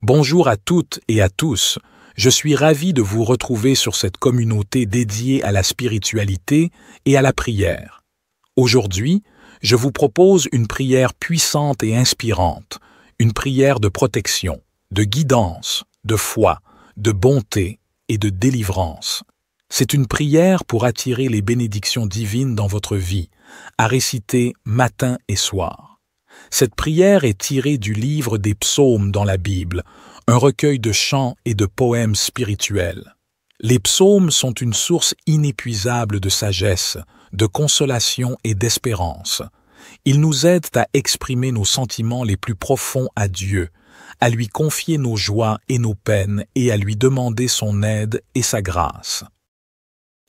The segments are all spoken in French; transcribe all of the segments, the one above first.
Bonjour à toutes et à tous. Je suis ravi de vous retrouver sur cette communauté dédiée à la spiritualité et à la prière. Aujourd'hui, je vous propose une prière puissante et inspirante, une prière de protection, de guidance, de foi, de bonté et de délivrance. C'est une prière pour attirer les bénédictions divines dans votre vie, à réciter matin et soir. Cette prière est tirée du livre des Psaumes dans la Bible, un recueil de chants et de poèmes spirituels. Les psaumes sont une source inépuisable de sagesse, de consolation et d'espérance. Ils nous aident à exprimer nos sentiments les plus profonds à Dieu, à lui confier nos joies et nos peines et à lui demander son aide et sa grâce.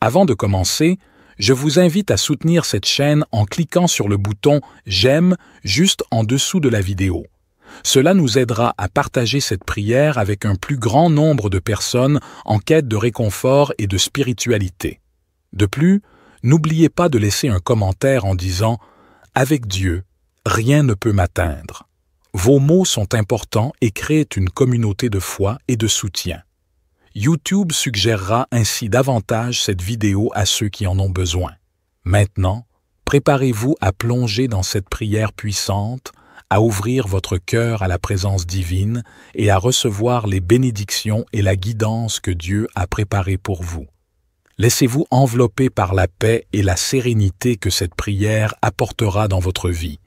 Avant de commencer, je vous invite à soutenir cette chaîne en cliquant sur le bouton « J'aime » juste en dessous de la vidéo. Cela nous aidera à partager cette prière avec un plus grand nombre de personnes en quête de réconfort et de spiritualité. De plus, n'oubliez pas de laisser un commentaire en disant « Avec Dieu, rien ne peut m'atteindre ». Vos mots sont importants et créent une communauté de foi et de soutien. YouTube suggérera ainsi davantage cette vidéo à ceux qui en ont besoin. Maintenant, préparez-vous à plonger dans cette prière puissante, à ouvrir votre cœur à la présence divine et à recevoir les bénédictions et la guidance que Dieu a préparées pour vous. Laissez-vous envelopper par la paix et la sérénité que cette prière apportera dans votre vie.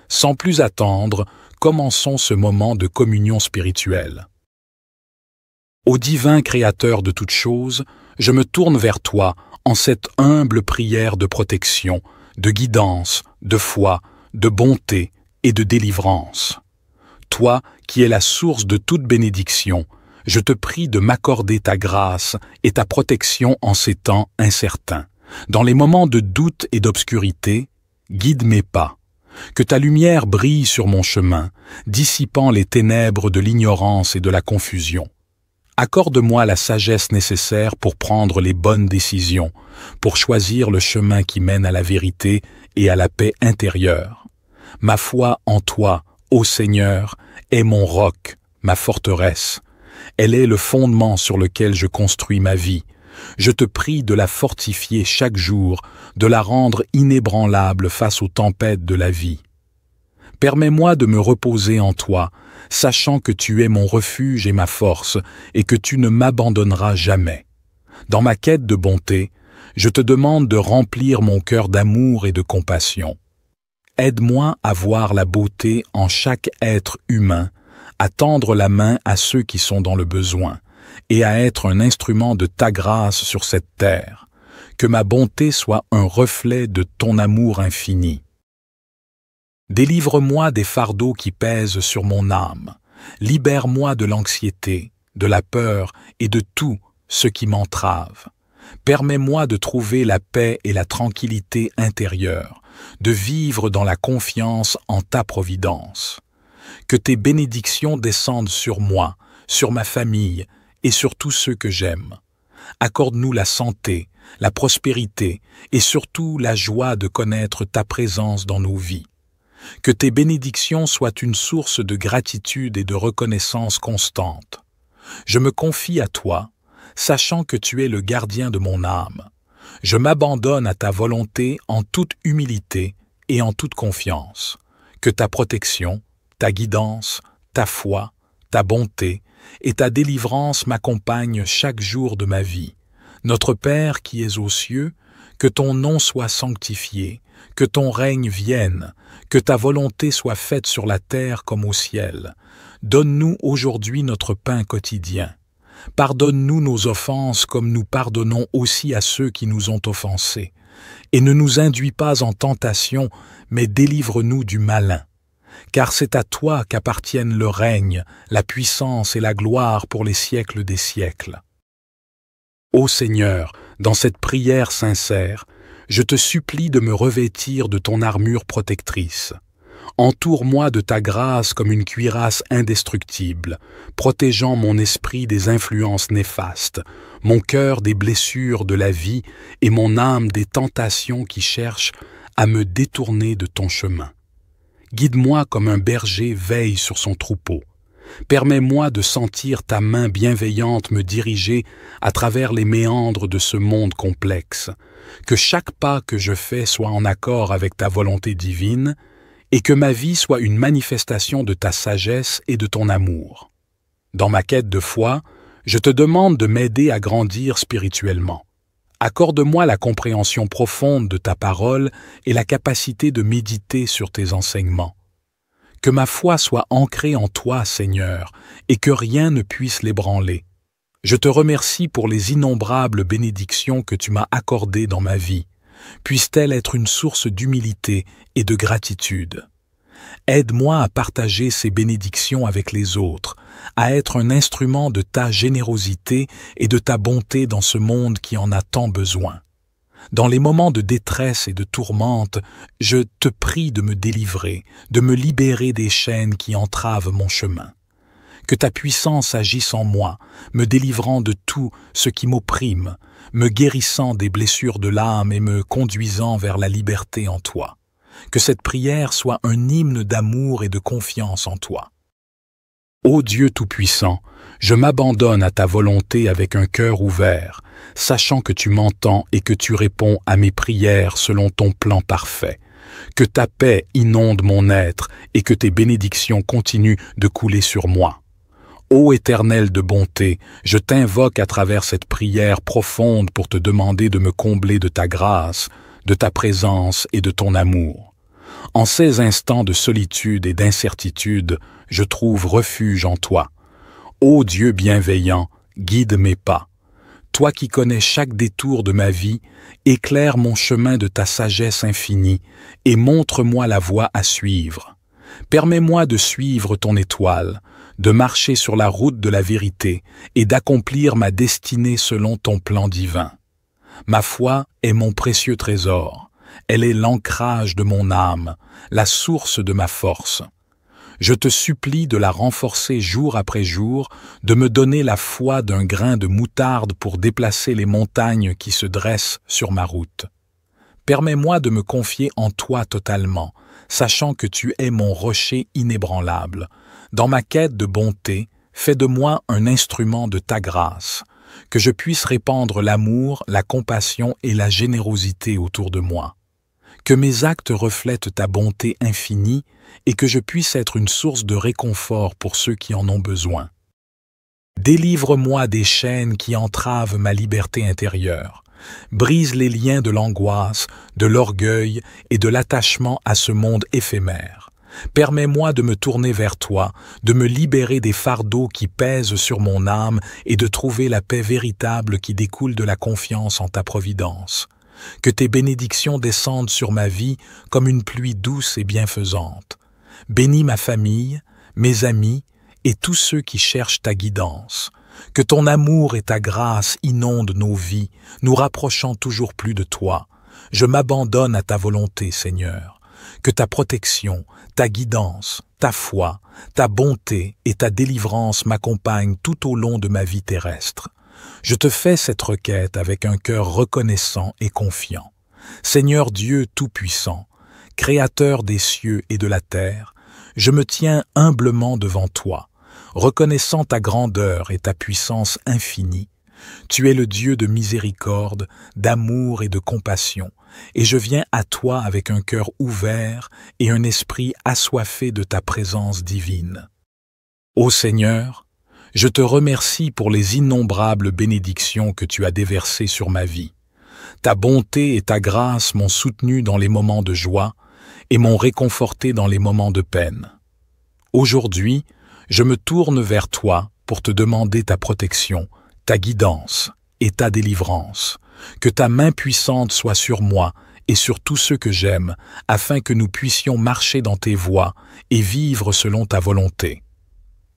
Sans plus attendre, commençons ce moment de communion spirituelle. Ô divin Créateur de toutes choses, je me tourne vers toi en cette humble prière de protection, de guidance, de foi, de bonté et de délivrance. Toi qui es la source de toute bénédiction, je te prie de m'accorder ta grâce et ta protection en ces temps incertains. Dans les moments de doute et d'obscurité, guide mes pas. Que ta lumière brille sur mon chemin, dissipant les ténèbres de l'ignorance et de la confusion. Accorde-moi la sagesse nécessaire pour prendre les bonnes décisions, pour choisir le chemin qui mène à la vérité et à la paix intérieure. Ma foi en toi, ô Seigneur, est mon roc, ma forteresse. Elle est le fondement sur lequel je construis ma vie. Je te prie de la fortifier chaque jour, de la rendre inébranlable face aux tempêtes de la vie. Permets-moi de me reposer en toi, sachant que tu es mon refuge et ma force, et que tu ne m'abandonneras jamais. Dans ma quête de bonté, je te demande de remplir mon cœur d'amour et de compassion. Aide-moi à voir la beauté en chaque être humain, à tendre la main à ceux qui sont dans le besoin, et à être un instrument de ta grâce sur cette terre. Que ma bonté soit un reflet de ton amour infini. Délivre-moi des fardeaux qui pèsent sur mon âme. Libère-moi de l'anxiété, de la peur et de tout ce qui m'entrave. Permets-moi de trouver la paix et la tranquillité intérieure, de vivre dans la confiance en ta providence. Que tes bénédictions descendent sur moi, sur ma famille et sur tous ceux que j'aime. Accorde-nous la santé, la prospérité et surtout la joie de connaître ta présence dans nos vies. Que tes bénédictions soient une source de gratitude et de reconnaissance constante. Je me confie à toi, sachant que tu es le gardien de mon âme. Je m'abandonne à ta volonté en toute humilité et en toute confiance. Que ta protection, ta guidance, ta foi, ta bonté et ta délivrance m'accompagnent chaque jour de ma vie. Notre Père qui es aux cieux, que ton nom soit sanctifié, que ton règne vienne, que ta volonté soit faite sur la terre comme au ciel. Donne-nous aujourd'hui notre pain quotidien. Pardonne-nous nos offenses comme nous pardonnons aussi à ceux qui nous ont offensés. Et ne nous induis pas en tentation, mais délivre-nous du malin. Car c'est à toi qu'appartiennent le règne, la puissance et la gloire pour les siècles des siècles. Ô Seigneur, dans cette prière sincère, je te supplie de me revêtir de ton armure protectrice. Entoure-moi de ta grâce comme une cuirasse indestructible, protégeant mon esprit des influences néfastes, mon cœur des blessures de la vie et mon âme des tentations qui cherchent à me détourner de ton chemin. Guide-moi comme un berger veille sur son troupeau. Permets-moi de sentir ta main bienveillante me diriger à travers les méandres de ce monde complexe, que chaque pas que je fais soit en accord avec ta volonté divine et que ma vie soit une manifestation de ta sagesse et de ton amour. Dans ma quête de foi, je te demande de m'aider à grandir spirituellement. Accorde-moi la compréhension profonde de ta parole et la capacité de méditer sur tes enseignements. Que ma foi soit ancrée en toi, Seigneur, et que rien ne puisse l'ébranler. Je te remercie pour les innombrables bénédictions que tu m'as accordées dans ma vie. Puisse-t-elle être une source d'humilité et de gratitude. Aide-moi à partager ces bénédictions avec les autres, à être un instrument de ta générosité et de ta bonté dans ce monde qui en a tant besoin. Dans les moments de détresse et de tourmente, je te prie de me délivrer, de me libérer des chaînes qui entravent mon chemin. Que ta puissance agisse en moi, me délivrant de tout ce qui m'opprime, me guérissant des blessures de l'âme et me conduisant vers la liberté en toi. Que cette prière soit un hymne d'amour et de confiance en toi. Ô Dieu Tout-Puissant, je m'abandonne à ta volonté avec un cœur ouvert, sachant que tu m'entends et que tu réponds à mes prières selon ton plan parfait. Que ta paix inonde mon être et que tes bénédictions continuent de couler sur moi. Ô Éternel de bonté, je t'invoque à travers cette prière profonde pour te demander de me combler de ta grâce, de ta présence et de ton amour. En ces instants de solitude et d'incertitude, je trouve refuge en toi. Ô Dieu bienveillant, guide mes pas. Toi qui connais chaque détour de ma vie, éclaire mon chemin de ta sagesse infinie et montre-moi la voie à suivre. Permets-moi de suivre ton étoile, de marcher sur la route de la vérité et d'accomplir ma destinée selon ton plan divin. Ma foi est mon précieux trésor. Elle est l'ancrage de mon âme, la source de ma force. Je te supplie de la renforcer jour après jour, de me donner la foi d'un grain de moutarde pour déplacer les montagnes qui se dressent sur ma route. Permets-moi de me confier en toi totalement, sachant que tu es mon rocher inébranlable. Dans ma quête de bonté, fais de moi un instrument de ta grâce, que je puisse répandre l'amour, la compassion et la générosité autour de moi. Que mes actes reflètent ta bonté infinie et que je puisse être une source de réconfort pour ceux qui en ont besoin. Délivre-moi des chaînes qui entravent ma liberté intérieure. Brise les liens de l'angoisse, de l'orgueil et de l'attachement à ce monde éphémère. Permets-moi de me tourner vers toi, de me libérer des fardeaux qui pèsent sur mon âme et de trouver la paix véritable qui découle de la confiance en ta providence. Que tes bénédictions descendent sur ma vie comme une pluie douce et bienfaisante. Bénis ma famille, mes amis et tous ceux qui cherchent ta guidance. Que ton amour et ta grâce inondent nos vies, nous rapprochant toujours plus de toi. Je m'abandonne à ta volonté, Seigneur. Que ta protection, ta guidance, ta foi, ta bonté et ta délivrance m'accompagnent tout au long de ma vie terrestre. Je te fais cette requête avec un cœur reconnaissant et confiant. Seigneur Dieu Tout-Puissant, Créateur des cieux et de la terre, je me tiens humblement devant toi, reconnaissant ta grandeur et ta puissance infinie. Tu es le Dieu de miséricorde, d'amour et de compassion, et je viens à toi avec un cœur ouvert et un esprit assoiffé de ta présence divine. Ô Seigneur, je te remercie pour les innombrables bénédictions que tu as déversées sur ma vie. Ta bonté et ta grâce m'ont soutenu dans les moments de joie et m'ont réconforté dans les moments de peine. Aujourd'hui, je me tourne vers toi pour te demander ta protection, ta guidance et ta délivrance. Que ta main puissante soit sur moi et sur tous ceux que j'aime, afin que nous puissions marcher dans tes voies et vivre selon ta volonté.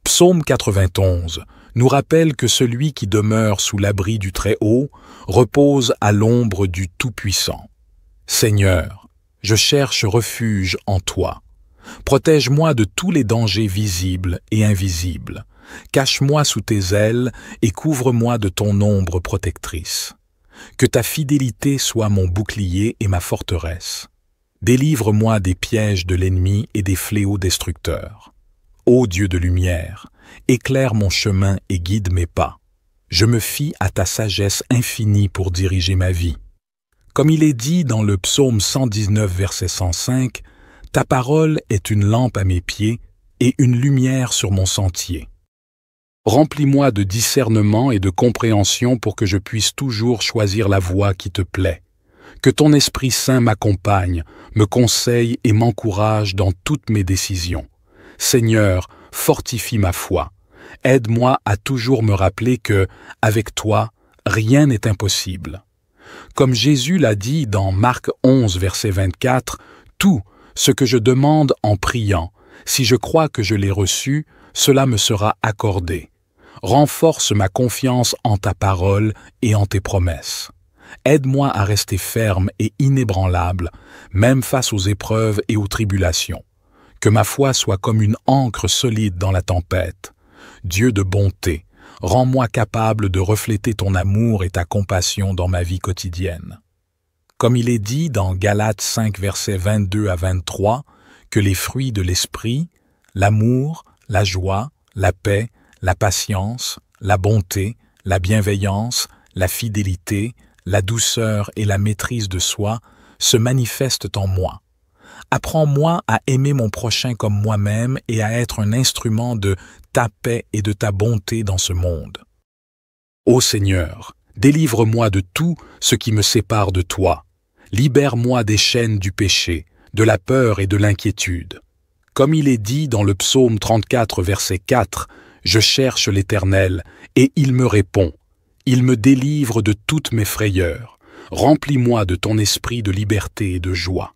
Psaume 91 nous rappelle que celui qui demeure sous l'abri du Très-Haut repose à l'ombre du Tout-Puissant. Seigneur, je cherche refuge en toi. Protège-moi de tous les dangers visibles et invisibles. Cache-moi sous tes ailes et couvre-moi de ton ombre protectrice. Que ta fidélité soit mon bouclier et ma forteresse. Délivre-moi des pièges de l'ennemi et des fléaux destructeurs. Ô Dieu de lumière, éclaire mon chemin et guide mes pas. Je me fie à ta sagesse infinie pour diriger ma vie. Comme il est dit dans le psaume 119, verset 105, « Ta parole est une lampe à mes pieds et une lumière sur mon sentier. » Remplis-moi de discernement et de compréhension pour que je puisse toujours choisir la voie qui te plaît. Que ton Esprit Saint m'accompagne, me conseille et m'encourage dans toutes mes décisions. Seigneur, fortifie ma foi. Aide-moi à toujours me rappeler que, avec toi, rien n'est impossible. Comme Jésus l'a dit dans Marc 11, verset 24, « Tout ce que je demande en priant, si je crois que je l'ai reçu, cela me sera accordé. Renforce ma confiance en ta parole et en tes promesses. Aide-moi à rester ferme et inébranlable, même face aux épreuves et aux tribulations. Que ma foi soit comme une ancre solide dans la tempête. Dieu de bonté, rends-moi capable de refléter ton amour et ta compassion dans ma vie quotidienne. Comme il est dit dans Galates 5, versets 22 à 23, que les fruits de l'esprit, l'amour, la joie, la paix, la patience, la bonté, la bienveillance, la fidélité, la douceur et la maîtrise de soi se manifestent en moi. Apprends-moi à aimer mon prochain comme moi-même et à être un instrument de ta paix et de ta bonté dans ce monde. Ô Seigneur, délivre-moi de tout ce qui me sépare de toi. Libère-moi des chaînes du péché, de la peur et de l'inquiétude. Comme il est dit dans le psaume 34, verset 4, « Je cherche l'Éternel, et il me répond. Il me délivre de toutes mes frayeurs. Remplis-moi de ton esprit de liberté et de joie.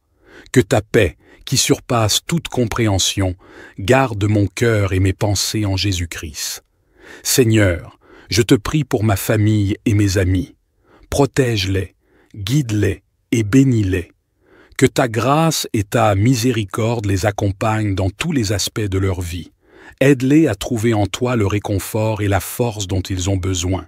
Que ta paix, qui surpasse toute compréhension, garde mon cœur et mes pensées en Jésus-Christ. Seigneur, je te prie pour ma famille et mes amis. Protège-les, guide-les et bénis-les. Que ta grâce et ta miséricorde les accompagnent dans tous les aspects de leur vie. Aide-les à trouver en toi le réconfort et la force dont ils ont besoin.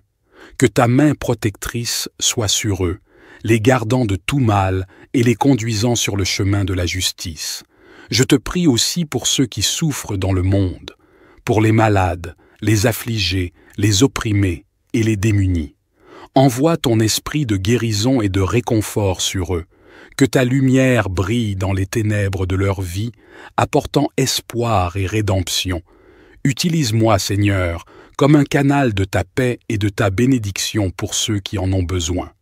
Que ta main protectrice soit sur eux, les gardant de tout mal et les conduisant sur le chemin de la justice. Je te prie aussi pour ceux qui souffrent dans le monde, pour les malades, les affligés, les opprimés et les démunis. Envoie ton esprit de guérison et de réconfort sur eux. Que ta lumière brille dans les ténèbres de leur vie, apportant espoir et rédemption. Utilise-moi, Seigneur, comme un canal de ta paix et de ta bénédiction pour ceux qui en ont besoin.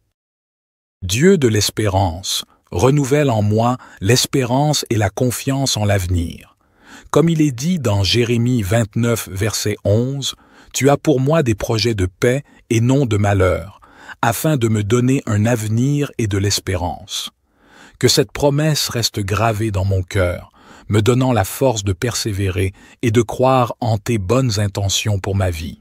Dieu de l'espérance, renouvelle en moi l'espérance et la confiance en l'avenir. Comme il est dit dans Jérémie 29, verset 11, « Tu as pour moi des projets de paix et non de malheur, afin de me donner un avenir et de l'espérance. » Que cette promesse reste gravée dans mon cœur, me donnant la force de persévérer et de croire en tes bonnes intentions pour ma vie.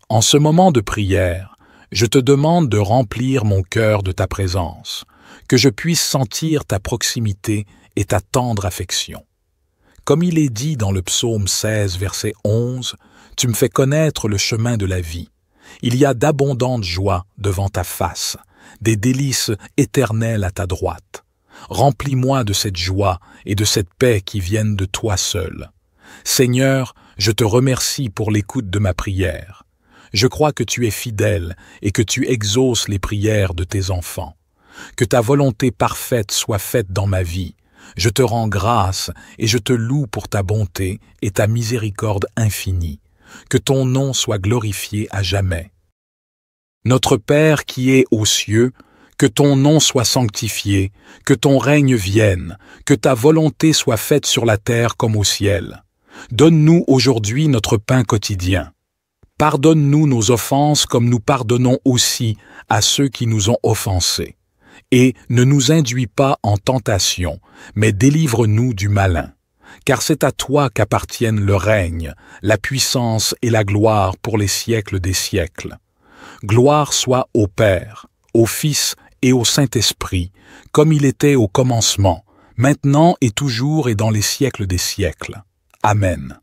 En ce moment de prière, je te demande de remplir mon cœur de ta présence, que je puisse sentir ta proximité et ta tendre affection. Comme il est dit dans le psaume 16, verset 11, « Tu me fais connaître le chemin de la vie. Il y a d'abondantes joies devant ta face, des délices éternelles à ta droite. Remplis-moi de cette joie et de cette paix qui viennent de toi seul. Seigneur, je te remercie pour l'écoute de ma prière. Je crois que tu es fidèle et que tu exauces les prières de tes enfants. Que ta volonté parfaite soit faite dans ma vie. Je te rends grâce et je te loue pour ta bonté et ta miséricorde infinie. Que ton nom soit glorifié à jamais. Notre Père qui es aux cieux, que ton nom soit sanctifié, que ton règne vienne, que ta volonté soit faite sur la terre comme au ciel. Donne-nous aujourd'hui notre pain quotidien. Pardonne-nous nos offenses comme nous pardonnons aussi à ceux qui nous ont offensés. Et ne nous induis pas en tentation, mais délivre-nous du malin. Car c'est à toi qu'appartiennent le règne, la puissance et la gloire pour les siècles des siècles. Gloire soit au Père, au Fils et au Saint-Esprit, comme il était au commencement, maintenant et toujours et dans les siècles des siècles. Amen.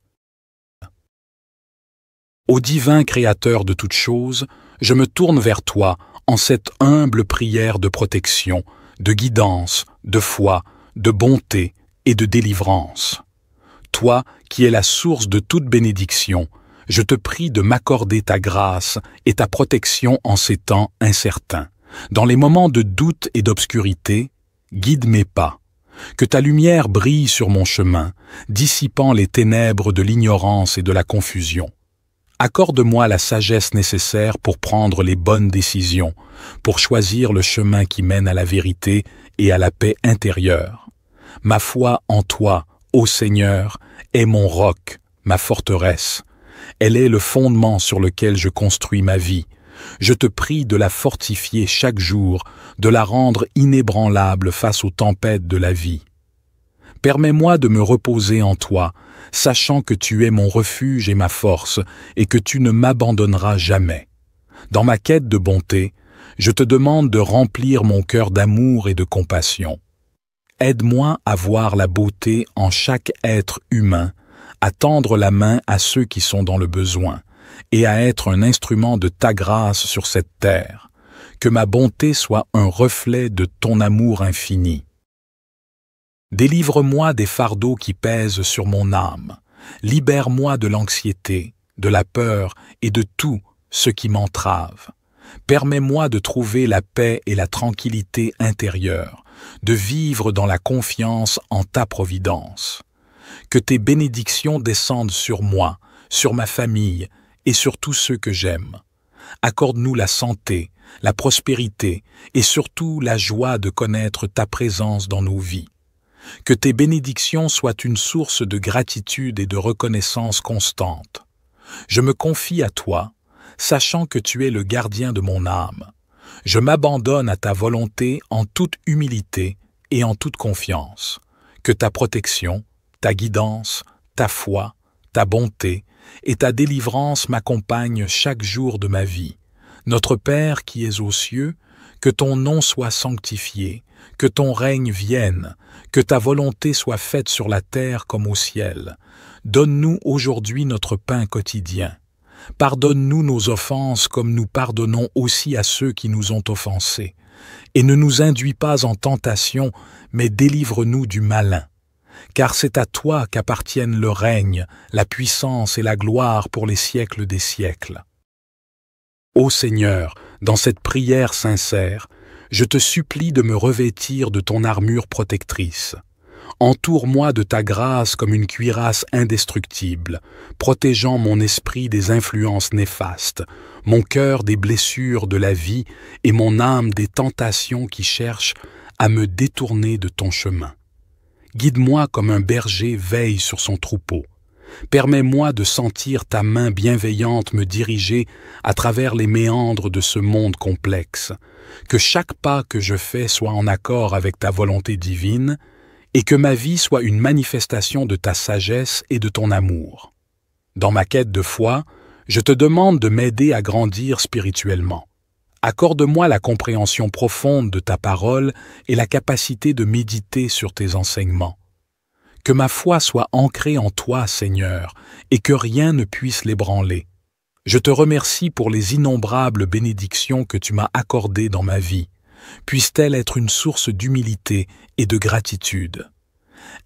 Ô divin Créateur de toutes choses, je me tourne vers toi en cette humble prière de protection, de guidance, de foi, de bonté et de délivrance. Toi qui es la source de toute bénédiction, je te prie de m'accorder ta grâce et ta protection en ces temps incertains. Dans les moments de doute et d'obscurité, guide mes pas. Que ta lumière brille sur mon chemin, dissipant les ténèbres de l'ignorance et de la confusion. Accorde-moi la sagesse nécessaire pour prendre les bonnes décisions, pour choisir le chemin qui mène à la vérité et à la paix intérieure. Ma foi en toi, ô Seigneur, est mon roc, ma forteresse. Elle est le fondement sur lequel je construis ma vie. Je te prie de la fortifier chaque jour, de la rendre inébranlable face aux tempêtes de la vie. Permets-moi de me reposer en toi, sachant que tu es mon refuge et ma force, et que tu ne m'abandonneras jamais. Dans ma quête de bonté, je te demande de remplir mon cœur d'amour et de compassion. Aide-moi à voir la beauté en chaque être humain, à tendre la main à ceux qui sont dans le besoin, et à être un instrument de ta grâce sur cette terre. Que ma bonté soit un reflet de ton amour infini. Délivre-moi des fardeaux qui pèsent sur mon âme. Libère-moi de l'anxiété, de la peur et de tout ce qui m'entrave. Permets-moi de trouver la paix et la tranquillité intérieure, de vivre dans la confiance en ta providence. Que tes bénédictions descendent sur moi, sur ma famille et sur tous ceux que j'aime. Accorde-nous la santé, la prospérité et surtout la joie de connaître ta présence dans nos vies. Que tes bénédictions soient une source de gratitude et de reconnaissance constante. Je me confie à toi, sachant que tu es le gardien de mon âme. Je m'abandonne à ta volonté en toute humilité et en toute confiance. Que ta protection, ta guidance, ta foi, ta bonté et ta délivrance m'accompagnent chaque jour de ma vie. Notre Père qui es aux cieux, que ton nom soit sanctifié, que ton règne vienne, que ta volonté soit faite sur la terre comme au ciel. Donne-nous aujourd'hui notre pain quotidien. Pardonne-nous nos offenses comme nous pardonnons aussi à ceux qui nous ont offensés. Et ne nous induis pas en tentation, mais délivre-nous du malin. Car c'est à toi qu'appartiennent le règne, la puissance et la gloire pour les siècles des siècles. Ô Seigneur, dans cette prière sincère, je te supplie de me revêtir de ton armure protectrice. Entoure-moi de ta grâce comme une cuirasse indestructible, protégeant mon esprit des influences néfastes, mon cœur des blessures de la vie et mon âme des tentations qui cherchent à me détourner de ton chemin. Guide-moi comme un berger veille sur son troupeau. Permets-moi de sentir ta main bienveillante me diriger à travers les méandres de ce monde complexe. Que chaque pas que je fais soit en accord avec ta volonté divine et que ma vie soit une manifestation de ta sagesse et de ton amour. Dans ma quête de foi, je te demande de m'aider à grandir spirituellement. Accorde-moi la compréhension profonde de ta parole et la capacité de méditer sur tes enseignements. Que ma foi soit ancrée en toi, Seigneur, et que rien ne puisse l'ébranler. Je te remercie pour les innombrables bénédictions que tu m'as accordées dans ma vie. Puisse-t-elle être une source d'humilité et de gratitude.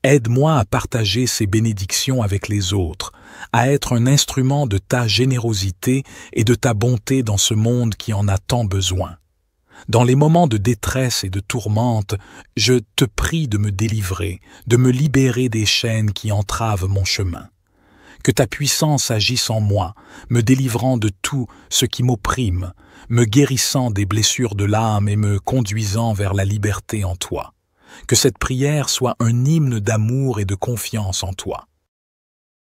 Aide-moi à partager ces bénédictions avec les autres, à être un instrument de ta générosité et de ta bonté dans ce monde qui en a tant besoin. Dans les moments de détresse et de tourmente, je te prie de me délivrer, de me libérer des chaînes qui entravent mon chemin. Que ta puissance agisse en moi, me délivrant de tout ce qui m'opprime, me guérissant des blessures de l'âme et me conduisant vers la liberté en toi. Que cette prière soit un hymne d'amour et de confiance en toi.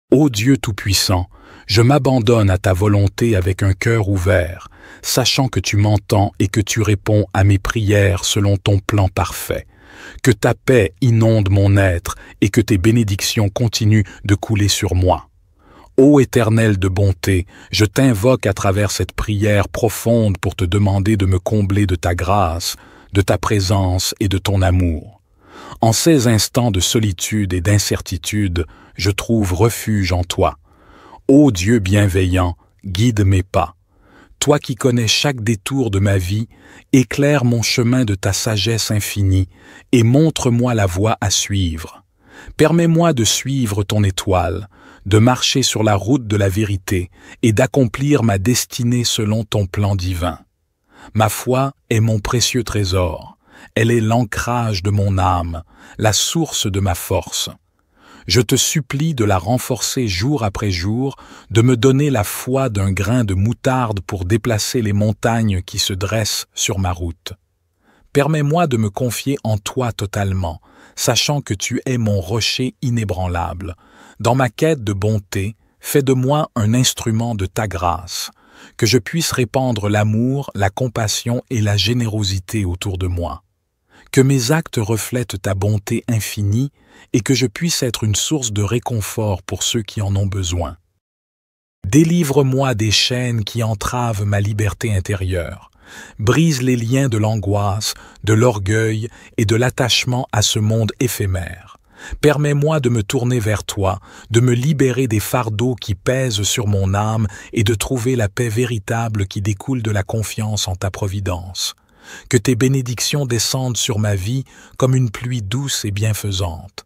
Ô Dieu Tout-Puissant, je m'abandonne à ta volonté avec un cœur ouvert, sachant que tu m'entends et que tu réponds à mes prières selon ton plan parfait. Que ta paix inonde mon être et que tes bénédictions continuent de couler sur moi. Ô Éternel de bonté, je t'invoque à travers cette prière profonde pour te demander de me combler de ta grâce, de ta présence et de ton amour. En ces instants de solitude et d'incertitude, je trouve refuge en toi. Ô Dieu bienveillant, guide mes pas. Toi qui connais chaque détour de ma vie, éclaire mon chemin de ta sagesse infinie et montre-moi la voie à suivre. Permets-moi de suivre ton étoile, de marcher sur la route de la vérité et d'accomplir ma destinée selon ton plan divin. Ma foi est mon précieux trésor, elle est l'ancrage de mon âme, la source de ma force. Je te supplie de la renforcer jour après jour, de me donner la foi d'un grain de moutarde pour déplacer les montagnes qui se dressent sur ma route. Permets-moi de me confier en toi totalement, sachant que tu es mon rocher inébranlable. Dans ma quête de bonté, fais de moi un instrument de ta grâce, que je puisse répandre l'amour, la compassion et la générosité autour de moi. Que mes actes reflètent ta bonté infinie et que je puisse être une source de réconfort pour ceux qui en ont besoin. Délivre-moi des chaînes qui entravent ma liberté intérieure. Brise les liens de l'angoisse, de l'orgueil et de l'attachement à ce monde éphémère. Permets-moi de me tourner vers toi, de me libérer des fardeaux qui pèsent sur mon âme et de trouver la paix véritable qui découle de la confiance en ta providence. Que tes bénédictions descendent sur ma vie comme une pluie douce et bienfaisante.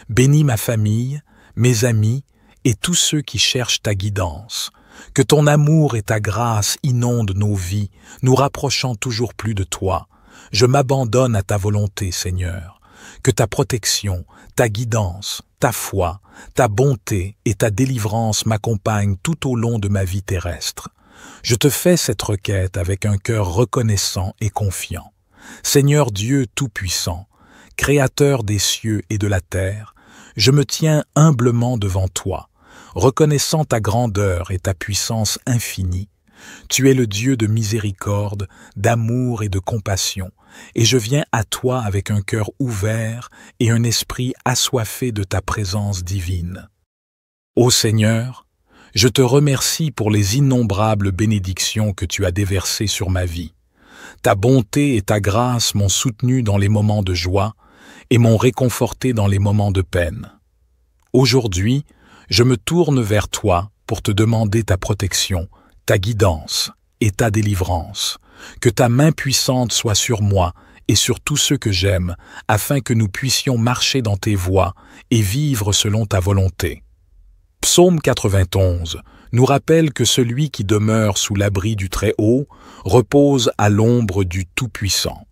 Bénis ma famille, mes amis et tous ceux qui cherchent ta guidance. Que ton amour et ta grâce inondent nos vies, nous rapprochant toujours plus de toi. Je m'abandonne à ta volonté, Seigneur. Que ta protection, ta guidance, ta foi, ta bonté et ta délivrance m'accompagnent tout au long de ma vie terrestre. Je te fais cette requête avec un cœur reconnaissant et confiant. Seigneur Dieu Tout-Puissant, Créateur des cieux et de la terre, je me tiens humblement devant toi, reconnaissant ta grandeur et ta puissance infinie. Tu es le Dieu de miséricorde, d'amour et de compassion, et je viens à toi avec un cœur ouvert et un esprit assoiffé de ta présence divine. Ô Seigneur, je te remercie pour les innombrables bénédictions que tu as déversées sur ma vie. Ta bonté et ta grâce m'ont soutenu dans les moments de joie et m'ont réconforté dans les moments de peine. Aujourd'hui, je me tourne vers toi pour te demander ta protection, ta guidance et ta délivrance. Que ta main puissante soit sur moi et sur tous ceux que j'aime, afin que nous puissions marcher dans tes voies et vivre selon ta volonté. Psaume 91 nous rappelle que celui qui demeure sous l'abri du Très-Haut repose à l'ombre du Tout-Puissant.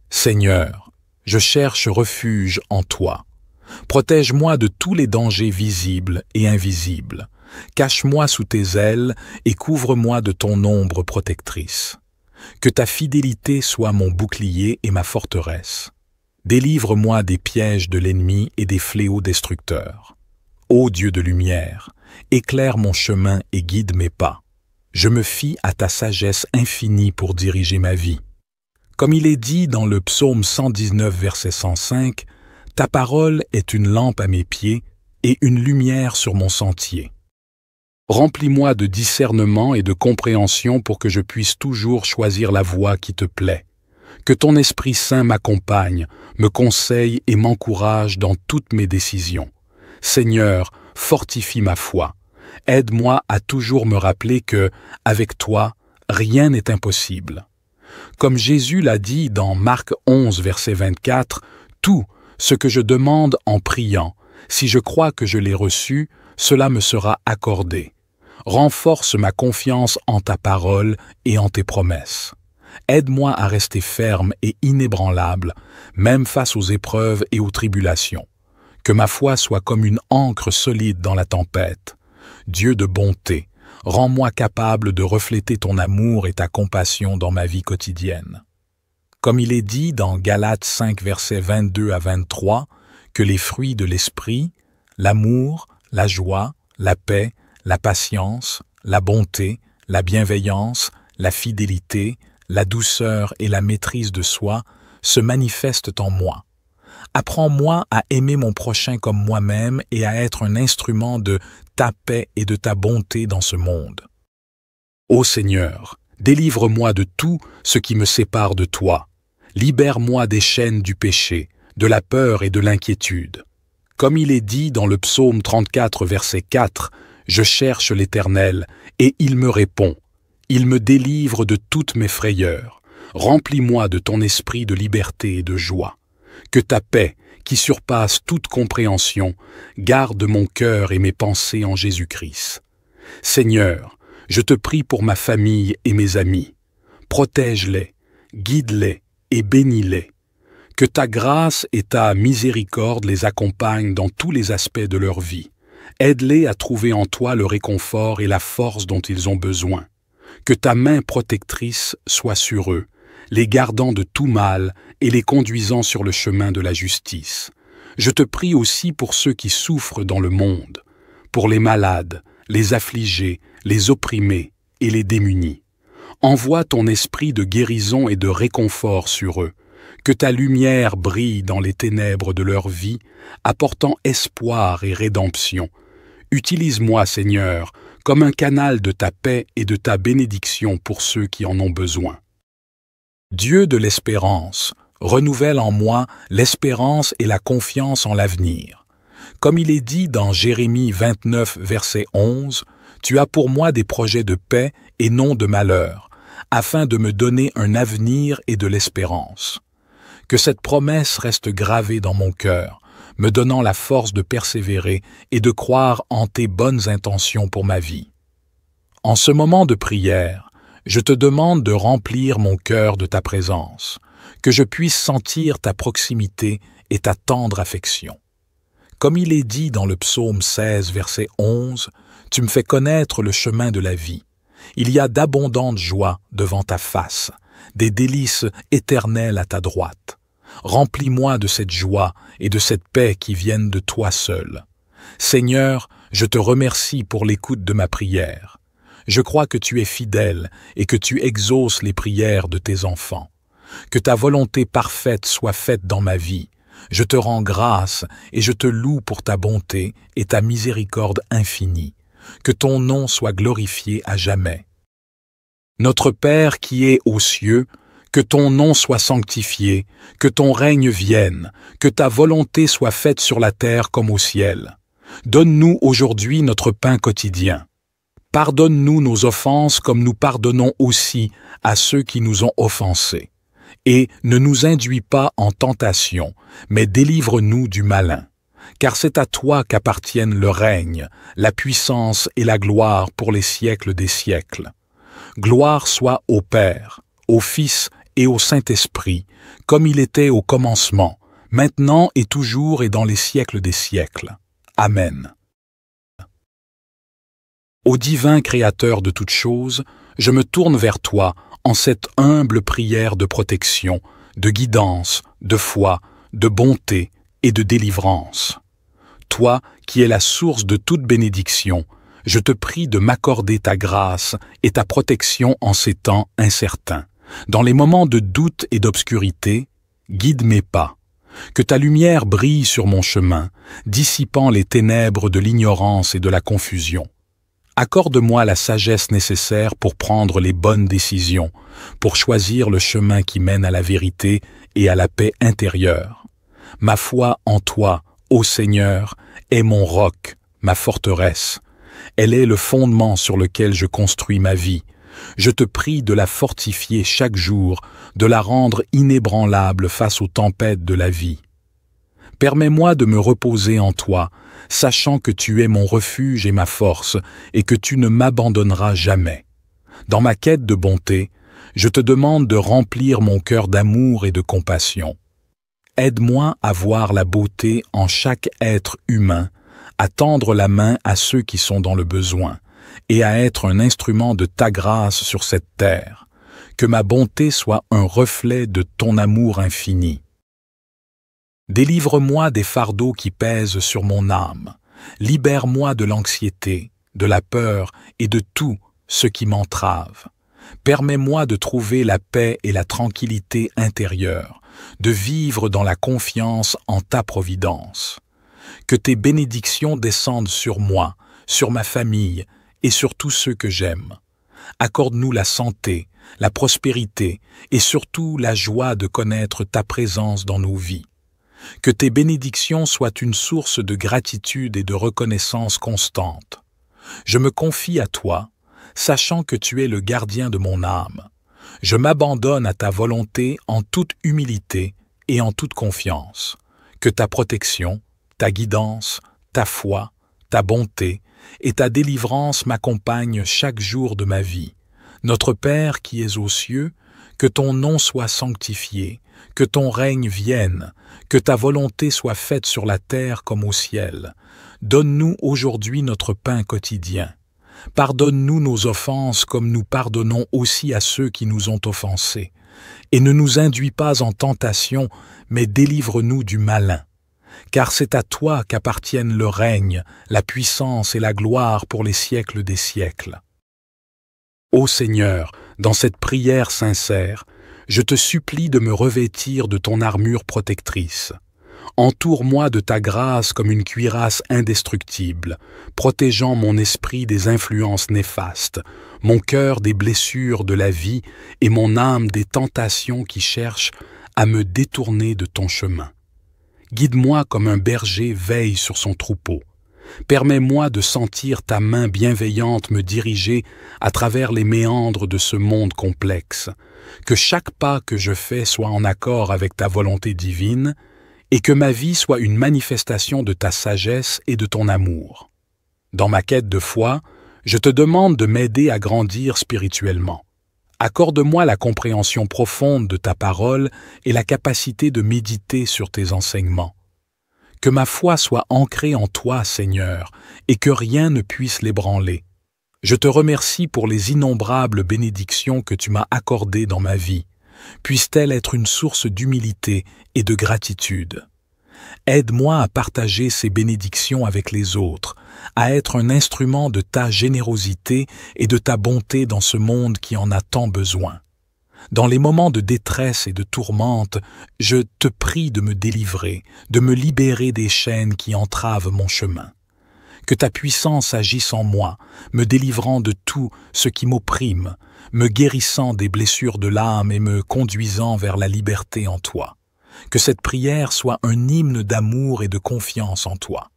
Seigneur, je cherche refuge en toi. Protège-moi de tous les dangers visibles et invisibles. Cache-moi sous tes ailes et couvre-moi de ton ombre protectrice. Que ta fidélité soit mon bouclier et ma forteresse. Délivre-moi des pièges de l'ennemi et des fléaux destructeurs. Ô Dieu de lumière, éclaire mon chemin et guide mes pas. Je me fie à ta sagesse infinie pour diriger ma vie. Comme il est dit dans le psaume 119, verset 105, « Ta parole est une lampe à mes pieds et une lumière sur mon sentier. » Remplis-moi de discernement et de compréhension pour que je puisse toujours choisir la voie qui te plaît. Que ton Esprit Saint m'accompagne, me conseille et m'encourage dans toutes mes décisions. Seigneur, fortifie ma foi. Aide-moi à toujours me rappeler que, avec toi, rien n'est impossible. Comme Jésus l'a dit dans Marc 11, verset 24, « Tout ce que je demande en priant, si je crois que je l'ai reçu, cela me sera accordé. Renforce ma confiance en ta parole et en tes promesses. Aide-moi à rester ferme et inébranlable, même face aux épreuves et aux tribulations. Que ma foi soit comme une ancre solide dans la tempête. Dieu de bonté, rends-moi capable de refléter ton amour et ta compassion dans ma vie quotidienne. Comme il est dit dans Galates 5, versets 22 à 23, que les fruits de l'esprit, l'amour, la joie, la paix, la patience, la bonté, la bienveillance, la fidélité, la douceur et la maîtrise de soi se manifestent en moi. Apprends-moi à aimer mon prochain comme moi-même et à être un instrument de ta paix et de ta bonté dans ce monde. Ô Seigneur, délivre-moi de tout ce qui me sépare de toi. Libère-moi des chaînes du péché, de la peur et de l'inquiétude. Comme il est dit dans le psaume 34, verset 4, « Je cherche l'Éternel, et il me répond. Il me délivre de toutes mes frayeurs. Remplis-moi de ton esprit de liberté et de joie. Que ta paix, qui surpasse toute compréhension, garde mon cœur et mes pensées en Jésus-Christ. Seigneur, je te prie pour ma famille et mes amis. Protège-les, guide-les et bénis-les. Que ta grâce et ta miséricorde les accompagnent dans tous les aspects de leur vie. Aide-les à trouver en toi le réconfort et la force dont ils ont besoin. Que ta main protectrice soit sur eux, les gardant de tout mal et les conduisant sur le chemin de la justice. Je te prie aussi pour ceux qui souffrent dans le monde, pour les malades, les affligés, les opprimés et les démunis. Envoie ton esprit de guérison et de réconfort sur eux. Que ta lumière brille dans les ténèbres de leur vie, apportant espoir et rédemption. Utilise-moi, Seigneur, comme un canal de ta paix et de ta bénédiction pour ceux qui en ont besoin. Dieu de l'espérance, renouvelle en moi l'espérance et la confiance en l'avenir. Comme il est dit dans Jérémie 29, verset 11, « Tu as pour moi des projets de paix et non de malheur, afin de me donner un avenir et de l'espérance. » Que cette promesse reste gravée dans mon cœur, me donnant la force de persévérer et de croire en tes bonnes intentions pour ma vie. En ce moment de prière, je te demande de remplir mon cœur de ta présence, que je puisse sentir ta proximité et ta tendre affection. Comme il est dit dans le psaume 16, verset 11, « Tu me fais connaître le chemin de la vie. Il y a d'abondantes joies devant ta face, des délices éternelles à ta droite. Remplis-moi de cette joie et de cette paix qui viennent de toi seul. Seigneur, je te remercie pour l'écoute de ma prière. Je crois que tu es fidèle et que tu exauces les prières de tes enfants. Que ta volonté parfaite soit faite dans ma vie. Je te rends grâce et je te loue pour ta bonté et ta miséricorde infinie. Que ton nom soit glorifié à jamais. Notre Père qui es aux cieux, que ton nom soit sanctifié, que ton règne vienne, que ta volonté soit faite sur la terre comme au ciel. Donne-nous aujourd'hui notre pain quotidien. Pardonne-nous nos offenses comme nous pardonnons aussi à ceux qui nous ont offensés. Et ne nous induis pas en tentation, mais délivre-nous du malin. Car c'est à toi qu'appartiennent le règne, la puissance et la gloire pour les siècles des siècles. Gloire soit au Père, au Fils et au Saint-Esprit, comme il était au commencement, maintenant et toujours et dans les siècles des siècles. Amen. Ô divin Créateur de toutes choses, je me tourne vers toi en cette humble prière de protection, de guidance, de foi, de bonté et de délivrance. Toi qui es la source de toute bénédiction, je te prie de m'accorder ta grâce et ta protection en ces temps incertains. Dans les moments de doute et d'obscurité, guide mes pas. Que ta lumière brille sur mon chemin, dissipant les ténèbres de l'ignorance et de la confusion. Accorde-moi la sagesse nécessaire pour prendre les bonnes décisions, pour choisir le chemin qui mène à la vérité et à la paix intérieure. Ma foi en toi, ô Seigneur, est mon roc, ma forteresse. Elle est le fondement sur lequel je construis ma vie. Je te prie de la fortifier chaque jour, de la rendre inébranlable face aux tempêtes de la vie. Permets-moi de me reposer en toi, sachant que tu es mon refuge et ma force, et que tu ne m'abandonneras jamais. Dans ma quête de bonté, je te demande de remplir mon cœur d'amour et de compassion. Aide-moi à voir la beauté en chaque être humain, à tendre la main à ceux qui sont dans le besoin, et à être un instrument de ta grâce sur cette terre. Que ma bonté soit un reflet de ton amour infini. Délivre-moi des fardeaux qui pèsent sur mon âme. Libère-moi de l'anxiété, de la peur et de tout ce qui m'entrave. Permets-moi de trouver la paix et la tranquillité intérieure, de vivre dans la confiance en ta providence. Que tes bénédictions descendent sur moi, sur ma famille et sur tous ceux que j'aime. Accorde-nous la santé, la prospérité et surtout la joie de connaître ta présence dans nos vies. Que tes bénédictions soient une source de gratitude et de reconnaissance constante. Je me confie à toi, sachant que tu es le gardien de mon âme. Je m'abandonne à ta volonté en toute humilité et en toute confiance. Que ta protection, ta guidance, ta foi, ta bonté et ta délivrance m'accompagnent chaque jour de ma vie. Notre Père qui es aux cieux, que ton nom soit sanctifié, que ton règne vienne, que ta volonté soit faite sur la terre comme au ciel. Donne-nous aujourd'hui notre pain quotidien. Pardonne-nous nos offenses comme nous pardonnons aussi à ceux qui nous ont offensés. Et ne nous induis pas en tentation, mais délivre-nous du malin. Car c'est à toi qu'appartiennent le règne, la puissance et la gloire pour les siècles des siècles. Ô Seigneur, dans cette prière sincère, je te supplie de me revêtir de ton armure protectrice. Entoure-moi de ta grâce comme une cuirasse indestructible, protégeant mon esprit des influences néfastes, mon cœur des blessures de la vie et mon âme des tentations qui cherchent à me détourner de ton chemin. Guide-moi comme un berger veille sur son troupeau. Permets-moi de sentir ta main bienveillante me diriger à travers les méandres de ce monde complexe, que chaque pas que je fais soit en accord avec ta volonté divine et que ma vie soit une manifestation de ta sagesse et de ton amour. Dans ma quête de foi, je te demande de m'aider à grandir spirituellement. Accorde-moi la compréhension profonde de ta parole et la capacité de méditer sur tes enseignements. Que ma foi soit ancrée en toi, Seigneur, et que rien ne puisse l'ébranler. Je te remercie pour les innombrables bénédictions que tu m'as accordées dans ma vie. Puisse-t-elle être une source d'humilité et de gratitude. Aide-moi à partager ces bénédictions avec les autres, à être un instrument de ta générosité et de ta bonté dans ce monde qui en a tant besoin. Dans les moments de détresse et de tourmente, je te prie de me délivrer, de me libérer des chaînes qui entravent mon chemin. Que ta puissance agisse en moi, me délivrant de tout ce qui m'opprime, me guérissant des blessures de l'âme et me conduisant vers la liberté en toi. Que cette prière soit un hymne d'amour et de confiance en toi.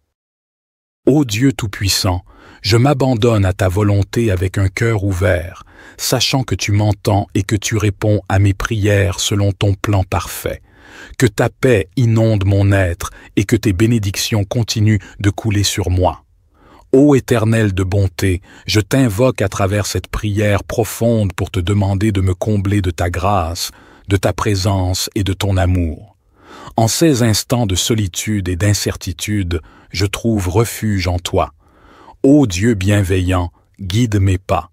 Ô Dieu Tout-Puissant, je m'abandonne à ta volonté avec un cœur ouvert, sachant que tu m'entends et que tu réponds à mes prières selon ton plan parfait. Que ta paix inonde mon être et que tes bénédictions continuent de couler sur moi. Ô Éternel de bonté, je t'invoque à travers cette prière profonde pour te demander de me combler de ta grâce, de ta présence et de ton amour. En ces instants de solitude et d'incertitude, je trouve refuge en toi. Ô Dieu bienveillant, guide mes pas.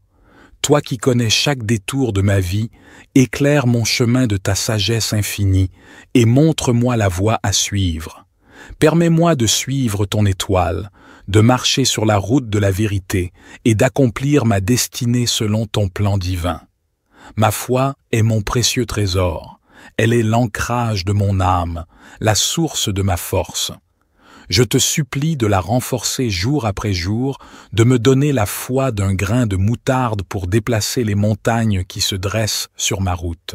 Toi qui connais chaque détour de ma vie, éclaire mon chemin de ta sagesse infinie et montre-moi la voie à suivre. Permets-moi de suivre ton étoile, de marcher sur la route de la vérité et d'accomplir ma destinée selon ton plan divin. Ma foi est mon précieux trésor. Elle est l'ancrage de mon âme, la source de ma force. Je te supplie de la renforcer jour après jour, de me donner la foi d'un grain de moutarde pour déplacer les montagnes qui se dressent sur ma route.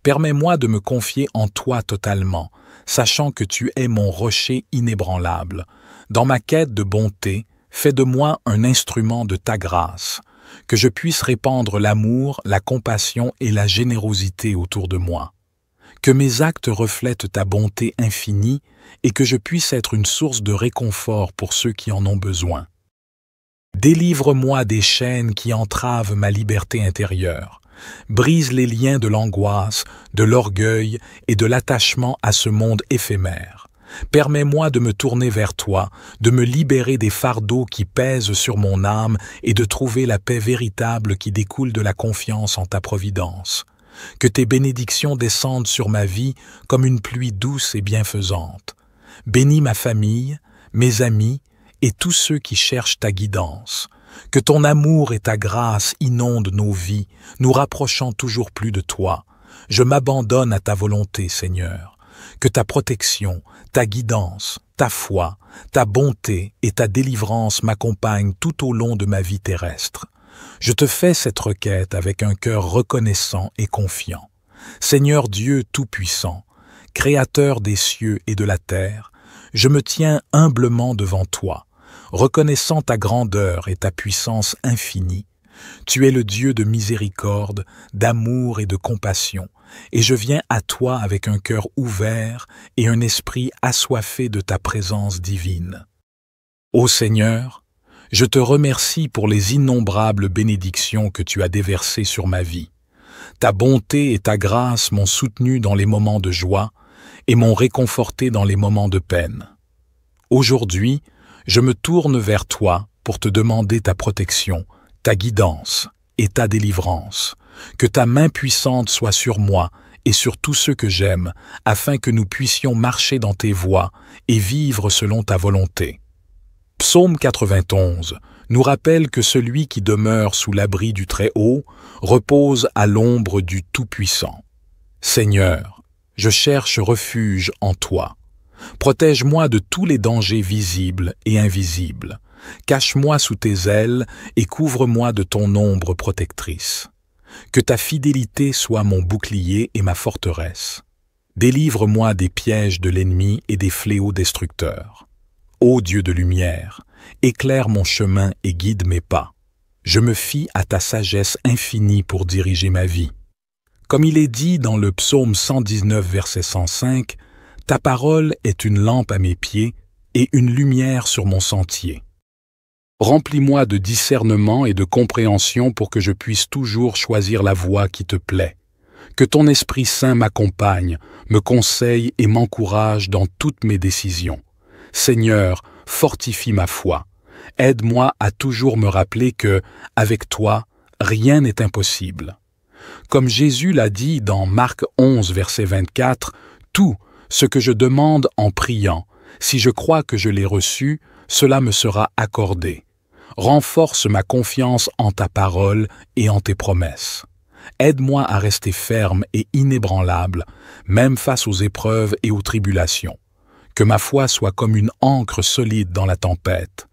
Permets-moi de me confier en toi totalement, sachant que tu es mon rocher inébranlable. Dans ma quête de bonté, fais de moi un instrument de ta grâce, que je puisse répandre l'amour, la compassion et la générosité autour de moi. Que mes actes reflètent ta bonté infinie et que je puisse être une source de réconfort pour ceux qui en ont besoin. Délivre-moi des chaînes qui entravent ma liberté intérieure. Brise les liens de l'angoisse, de l'orgueil et de l'attachement à ce monde éphémère. Permets-moi de me tourner vers toi, de me libérer des fardeaux qui pèsent sur mon âme et de trouver la paix véritable qui découle de la confiance en ta providence. Que tes bénédictions descendent sur ma vie comme une pluie douce et bienfaisante. Bénis ma famille, mes amis et tous ceux qui cherchent ta guidance. Que ton amour et ta grâce inondent nos vies, nous rapprochant toujours plus de toi. Je m'abandonne à ta volonté, Seigneur. Que ta protection, ta guidance, ta foi, ta bonté et ta délivrance m'accompagnent tout au long de ma vie terrestre. Je te fais cette requête avec un cœur reconnaissant et confiant. Seigneur Dieu Tout-Puissant, Créateur des cieux et de la terre, je me tiens humblement devant toi, reconnaissant ta grandeur et ta puissance infinie. Tu es le Dieu de miséricorde, d'amour et de compassion, et je viens à toi avec un cœur ouvert et un esprit assoiffé de ta présence divine. Ô Seigneur, je te remercie pour les innombrables bénédictions que tu as déversées sur ma vie. Ta bonté et ta grâce m'ont soutenu dans les moments de joie et m'ont réconforté dans les moments de peine. Aujourd'hui, je me tourne vers toi pour te demander ta protection, ta guidance et ta délivrance. Que ta main puissante soit sur moi et sur tous ceux que j'aime, afin que nous puissions marcher dans tes voies et vivre selon ta volonté. Psaume 91 nous rappelle que celui qui demeure sous l'abri du Très-Haut repose à l'ombre du Tout-Puissant. Seigneur, je cherche refuge en toi. Protège-moi de tous les dangers visibles et invisibles. Cache-moi sous tes ailes et couvre-moi de ton ombre protectrice. Que ta fidélité soit mon bouclier et ma forteresse. Délivre-moi des pièges de l'ennemi et des fléaux destructeurs. Ô Dieu de lumière, éclaire mon chemin et guide mes pas. Je me fie à ta sagesse infinie pour diriger ma vie. Comme il est dit dans le psaume 119, verset 105, « Ta parole est une lampe à mes pieds et une lumière sur mon sentier. » Remplis-moi de discernement et de compréhension pour que je puisse toujours choisir la voie qui te plaît. Que ton Esprit Saint m'accompagne, me conseille et m'encourage dans toutes mes décisions. Seigneur, fortifie ma foi. Aide-moi à toujours me rappeler que, avec toi, rien n'est impossible. Comme Jésus l'a dit dans Marc 11, verset 24, « Tout ce que je demande en priant, si je crois que je l'ai reçu, cela me sera accordé. Renforce ma confiance en ta parole et en tes promesses. Aide-moi à rester ferme et inébranlable, même face aux épreuves et aux tribulations. Que ma foi soit comme une ancre solide dans la tempête.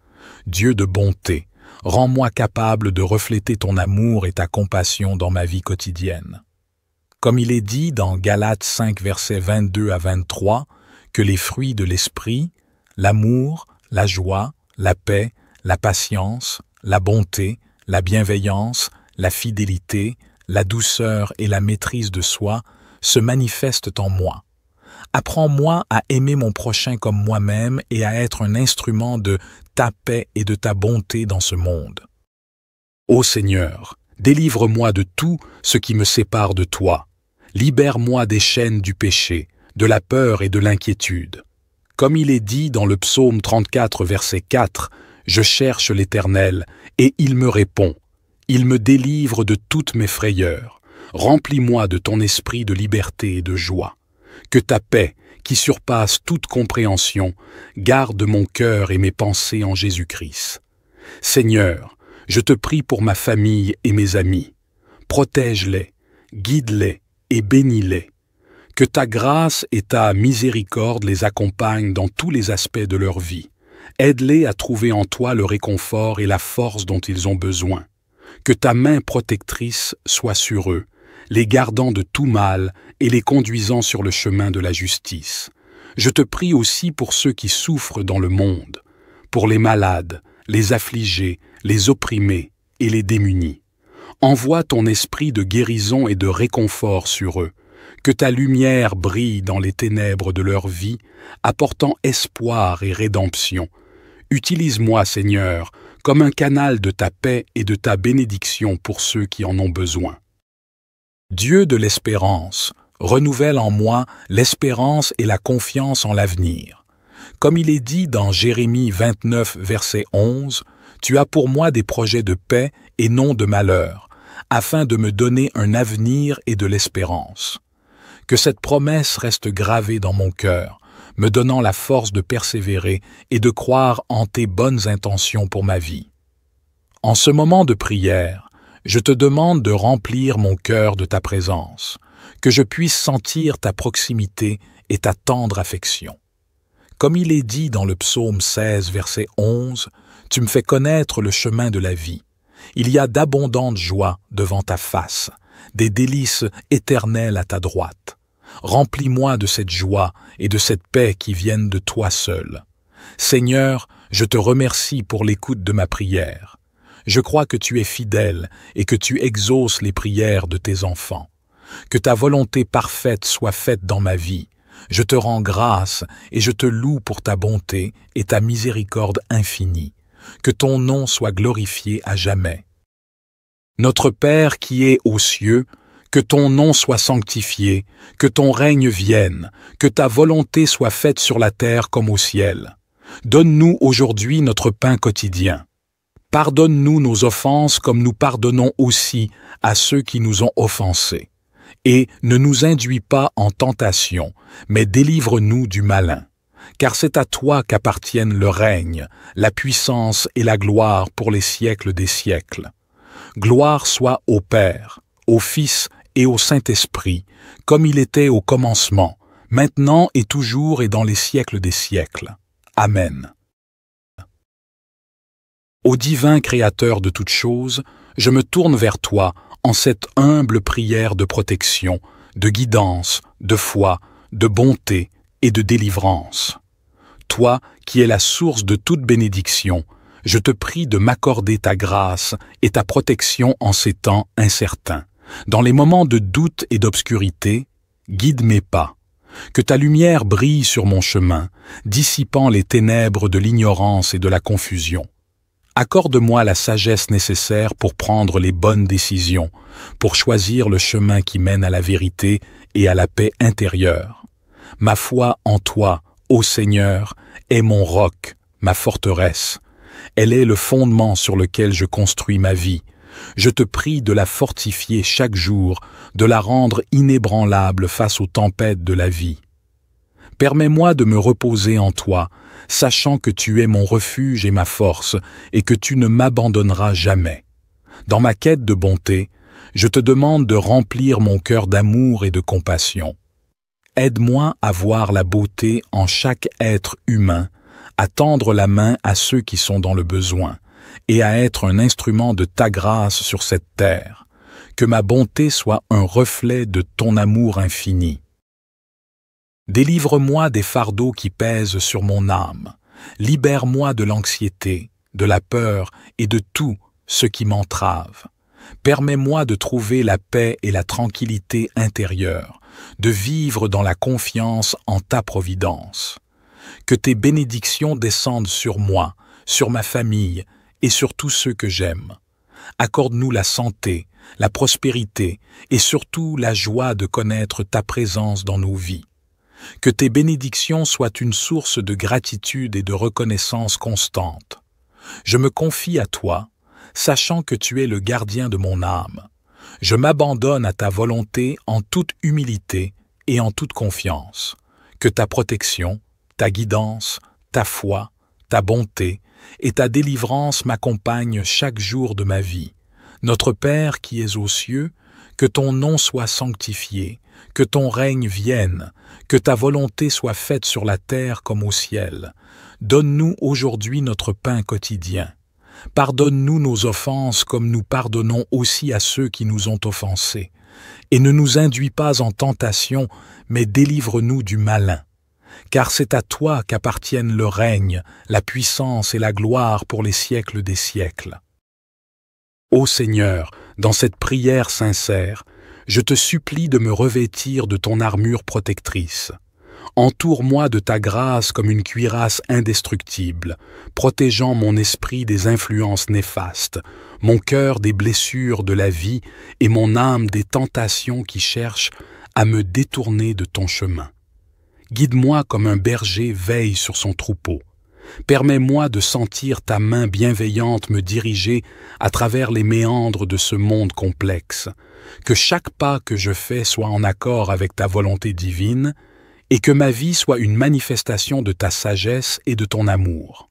Dieu de bonté, rends-moi capable de refléter ton amour et ta compassion dans ma vie quotidienne. Comme il est dit dans Galates 5, versets 22 à 23, que les fruits de l'esprit, l'amour, la joie, la paix, la patience, la bonté, la bienveillance, la fidélité, la douceur et la maîtrise de soi se manifestent en moi. Apprends-moi à aimer mon prochain comme moi-même et à être un instrument de ta paix et de ta bonté dans ce monde. Ô Seigneur, délivre-moi de tout ce qui me sépare de toi. Libère-moi des chaînes du péché, de la peur et de l'inquiétude. Comme il est dit dans le psaume 34, verset 4, « Je cherche l'Éternel, et il me répond. Il me délivre de toutes mes frayeurs. Remplis-moi de ton esprit de liberté et de joie. Que ta paix, qui surpasse toute compréhension, garde mon cœur et mes pensées en Jésus-Christ. Seigneur, je te prie pour ma famille et mes amis. Protège-les, guide-les et bénis-les. Que ta grâce et ta miséricorde les accompagnent dans tous les aspects de leur vie. Aide-les à trouver en toi le réconfort et la force dont ils ont besoin. Que ta main protectrice soit sur eux, les gardant de tout mal et les conduisant sur le chemin de la justice. Je te prie aussi pour ceux qui souffrent dans le monde, pour les malades, les affligés, les opprimés et les démunis. Envoie ton esprit de guérison et de réconfort sur eux. Que ta lumière brille dans les ténèbres de leur vie, apportant espoir et rédemption. Utilise-moi, Seigneur, comme un canal de ta paix et de ta bénédiction pour ceux qui en ont besoin. Dieu de l'espérance, renouvelle en moi l'espérance et la confiance en l'avenir. Comme il est dit dans Jérémie 29, verset 11, « Tu as pour moi des projets de paix et non de malheur, afin de me donner un avenir et de l'espérance. » Que cette promesse reste gravée dans mon cœur, me donnant la force de persévérer et de croire en tes bonnes intentions pour ma vie. En ce moment de prière, je te demande de remplir mon cœur de ta présence, que je puisse sentir ta proximité et ta tendre affection. Comme il est dit dans le psaume 16, verset 11, « Tu me fais connaître le chemin de la vie. Il y a d'abondantes joies devant ta face, des délices éternelles à ta droite. Remplis-moi de cette joie et de cette paix qui viennent de toi seul. Seigneur, je te remercie pour l'écoute de ma prière. Je crois que tu es fidèle et que tu exauces les prières de tes enfants. Que ta volonté parfaite soit faite dans ma vie. Je te rends grâce et je te loue pour ta bonté et ta miséricorde infinie. Que ton nom soit glorifié à jamais. Notre Père qui es aux cieux, que ton nom soit sanctifié, que ton règne vienne, que ta volonté soit faite sur la terre comme au ciel. Donne-nous aujourd'hui notre pain quotidien. Pardonne-nous nos offenses comme nous pardonnons aussi à ceux qui nous ont offensés. Et ne nous induis pas en tentation, mais délivre-nous du malin. Car c'est à toi qu'appartiennent le règne, la puissance et la gloire pour les siècles des siècles. Gloire soit au Père, au Fils et au Saint-Esprit, comme il était au commencement, maintenant et toujours et dans les siècles des siècles. Amen. Ô divin Créateur de toutes choses, je me tourne vers toi en cette humble prière de protection, de guidance, de foi, de bonté et de délivrance. Toi qui es la source de toute bénédiction, je te prie de m'accorder ta grâce et ta protection en ces temps incertains. Dans les moments de doute et d'obscurité, guide mes pas. Que ta lumière brille sur mon chemin, dissipant les ténèbres de l'ignorance et de la confusion. Accorde-moi la sagesse nécessaire pour prendre les bonnes décisions, pour choisir le chemin qui mène à la vérité et à la paix intérieure. Ma foi en toi, ô Seigneur, est mon roc, ma forteresse. Elle est le fondement sur lequel je construis ma vie. Je te prie de la fortifier chaque jour, de la rendre inébranlable face aux tempêtes de la vie. Permets-moi de me reposer en toi, sachant que tu es mon refuge et ma force, et que tu ne m'abandonneras jamais. Dans ma quête de bonté, je te demande de remplir mon cœur d'amour et de compassion. Aide-moi à voir la beauté en chaque être humain, à tendre la main à ceux qui sont dans le besoin, et à être un instrument de ta grâce sur cette terre. Que ma bonté soit un reflet de ton amour infini. Délivre-moi des fardeaux qui pèsent sur mon âme. Libère-moi de l'anxiété, de la peur et de tout ce qui m'entrave. Permets-moi de trouver la paix et la tranquillité intérieure, de vivre dans la confiance en ta providence. Que tes bénédictions descendent sur moi, sur ma famille et sur tous ceux que j'aime. Accorde-nous la santé, la prospérité et surtout la joie de connaître ta présence dans nos vies. Que tes bénédictions soient une source de gratitude et de reconnaissance constante. Je me confie à toi, sachant que tu es le gardien de mon âme. Je m'abandonne à ta volonté en toute humilité et en toute confiance. Que ta protection, ta guidance, ta foi, ta bonté et ta délivrance m'accompagnent chaque jour de ma vie. Notre Père qui es aux cieux, que ton nom soit sanctifié, que ton règne vienne, que ta volonté soit faite sur la terre comme au ciel. Donne-nous aujourd'hui notre pain quotidien. Pardonne-nous nos offenses comme nous pardonnons aussi à ceux qui nous ont offensés. Et ne nous induis pas en tentation, mais délivre-nous du malin. Car c'est à toi qu'appartiennent le règne, la puissance et la gloire pour les siècles des siècles. Ô Seigneur, dans cette prière sincère, je te supplie de me revêtir de ton armure protectrice. Entoure-moi de ta grâce comme une cuirasse indestructible, protégeant mon esprit des influences néfastes, mon cœur des blessures de la vie et mon âme des tentations qui cherchent à me détourner de ton chemin. Guide-moi comme un berger veille sur son troupeau. Permets-moi de sentir ta main bienveillante me diriger à travers les méandres de ce monde complexe. Que chaque pas que je fais soit en accord avec ta volonté divine et que ma vie soit une manifestation de ta sagesse et de ton amour.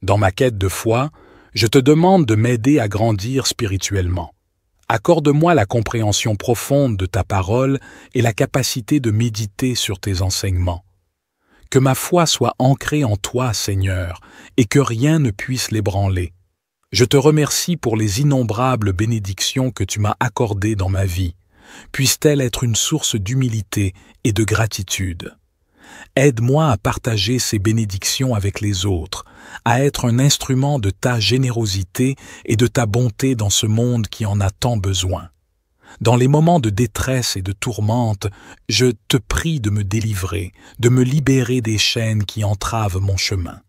Dans ma quête de foi, je te demande de m'aider à grandir spirituellement. Accorde-moi la compréhension profonde de ta parole et la capacité de méditer sur tes enseignements. Que ma foi soit ancrée en toi, Seigneur, et que rien ne puisse l'ébranler. Je te remercie pour les innombrables bénédictions que tu m'as accordées dans ma vie. Puisse-t-elle être une source d'humilité et de gratitude. Aide-moi à partager ces bénédictions avec les autres, à être un instrument de ta générosité et de ta bonté dans ce monde qui en a tant besoin. Dans les moments de détresse et de tourmente, je te prie de me délivrer, de me libérer des chaînes qui entravent mon chemin.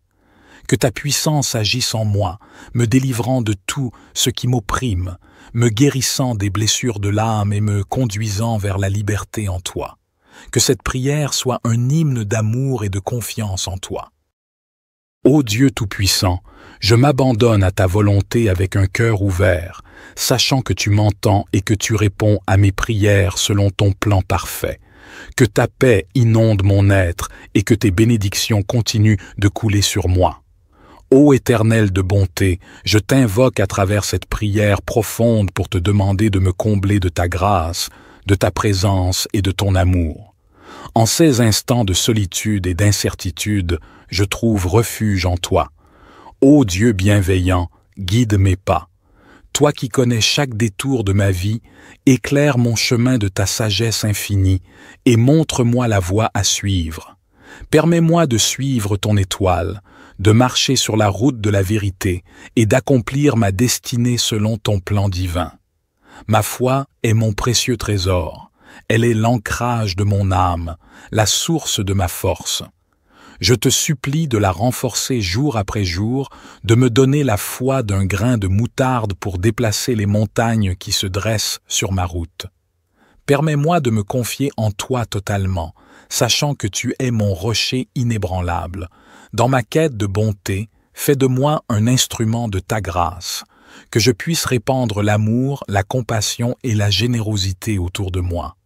Que ta puissance agisse en moi, me délivrant de tout ce qui m'opprime, me guérissant des blessures de l'âme et me conduisant vers la liberté en toi. Que cette prière soit un hymne d'amour et de confiance en toi. Ô Dieu Tout-Puissant, je m'abandonne à ta volonté avec un cœur ouvert, sachant que tu m'entends et que tu réponds à mes prières selon ton plan parfait. Que ta paix inonde mon être et que tes bénédictions continuent de couler sur moi. Ô Éternel de bonté, je t'invoque à travers cette prière profonde pour te demander de me combler de ta grâce, de ta présence et de ton amour. En ces instants de solitude et d'incertitude, je trouve refuge en toi. Ô Dieu bienveillant, guide mes pas. Toi qui connais chaque détour de ma vie, éclaire mon chemin de ta sagesse infinie et montre-moi la voie à suivre. Permets-moi de suivre ton étoile, de marcher sur la route de la vérité et d'accomplir ma destinée selon ton plan divin. Ma foi est mon précieux trésor, elle est l'ancrage de mon âme, la source de ma force. Je te supplie de la renforcer jour après jour, de me donner la foi d'un grain de moutarde pour déplacer les montagnes qui se dressent sur ma route. Permets-moi de me confier en toi totalement, sachant que tu es mon rocher inébranlable. Dans ma quête de bonté, fais de moi un instrument de ta grâce, que je puisse répandre l'amour, la compassion et la générosité autour de moi.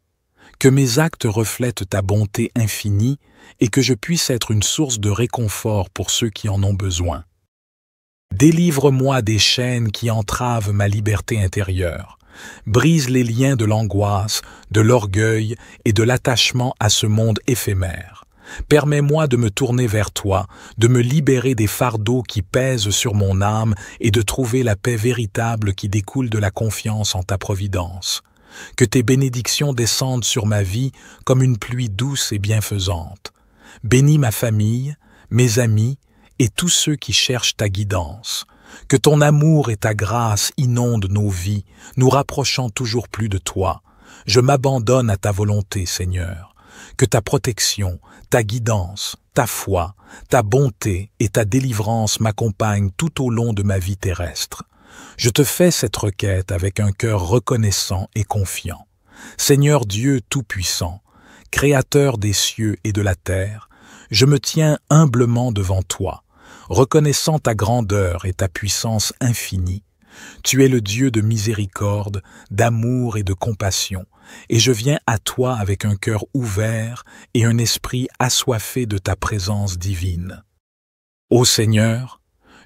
Que mes actes reflètent ta bonté infinie et que je puisse être une source de réconfort pour ceux qui en ont besoin. Délivre-moi des chaînes qui entravent ma liberté intérieure. Brise les liens de l'angoisse, de l'orgueil et de l'attachement à ce monde éphémère. Permets-moi de me tourner vers toi, de me libérer des fardeaux qui pèsent sur mon âme et de trouver la paix véritable qui découle de la confiance en ta providence. Que tes bénédictions descendent sur ma vie comme une pluie douce et bienfaisante. Bénis ma famille, mes amis et tous ceux qui cherchent ta guidance. Que ton amour et ta grâce inondent nos vies, nous rapprochant toujours plus de toi. Je m'abandonne à ta volonté, Seigneur. Que ta protection, ta guidance, ta foi, ta bonté et ta délivrance m'accompagnent tout au long de ma vie terrestre. Je te fais cette requête avec un cœur reconnaissant et confiant. Seigneur Dieu Tout-Puissant, Créateur des cieux et de la terre, je me tiens humblement devant toi, reconnaissant ta grandeur et ta puissance infinie. Tu es le Dieu de miséricorde, d'amour et de compassion, et je viens à toi avec un cœur ouvert et un esprit assoiffé de ta présence divine. Ô Seigneur,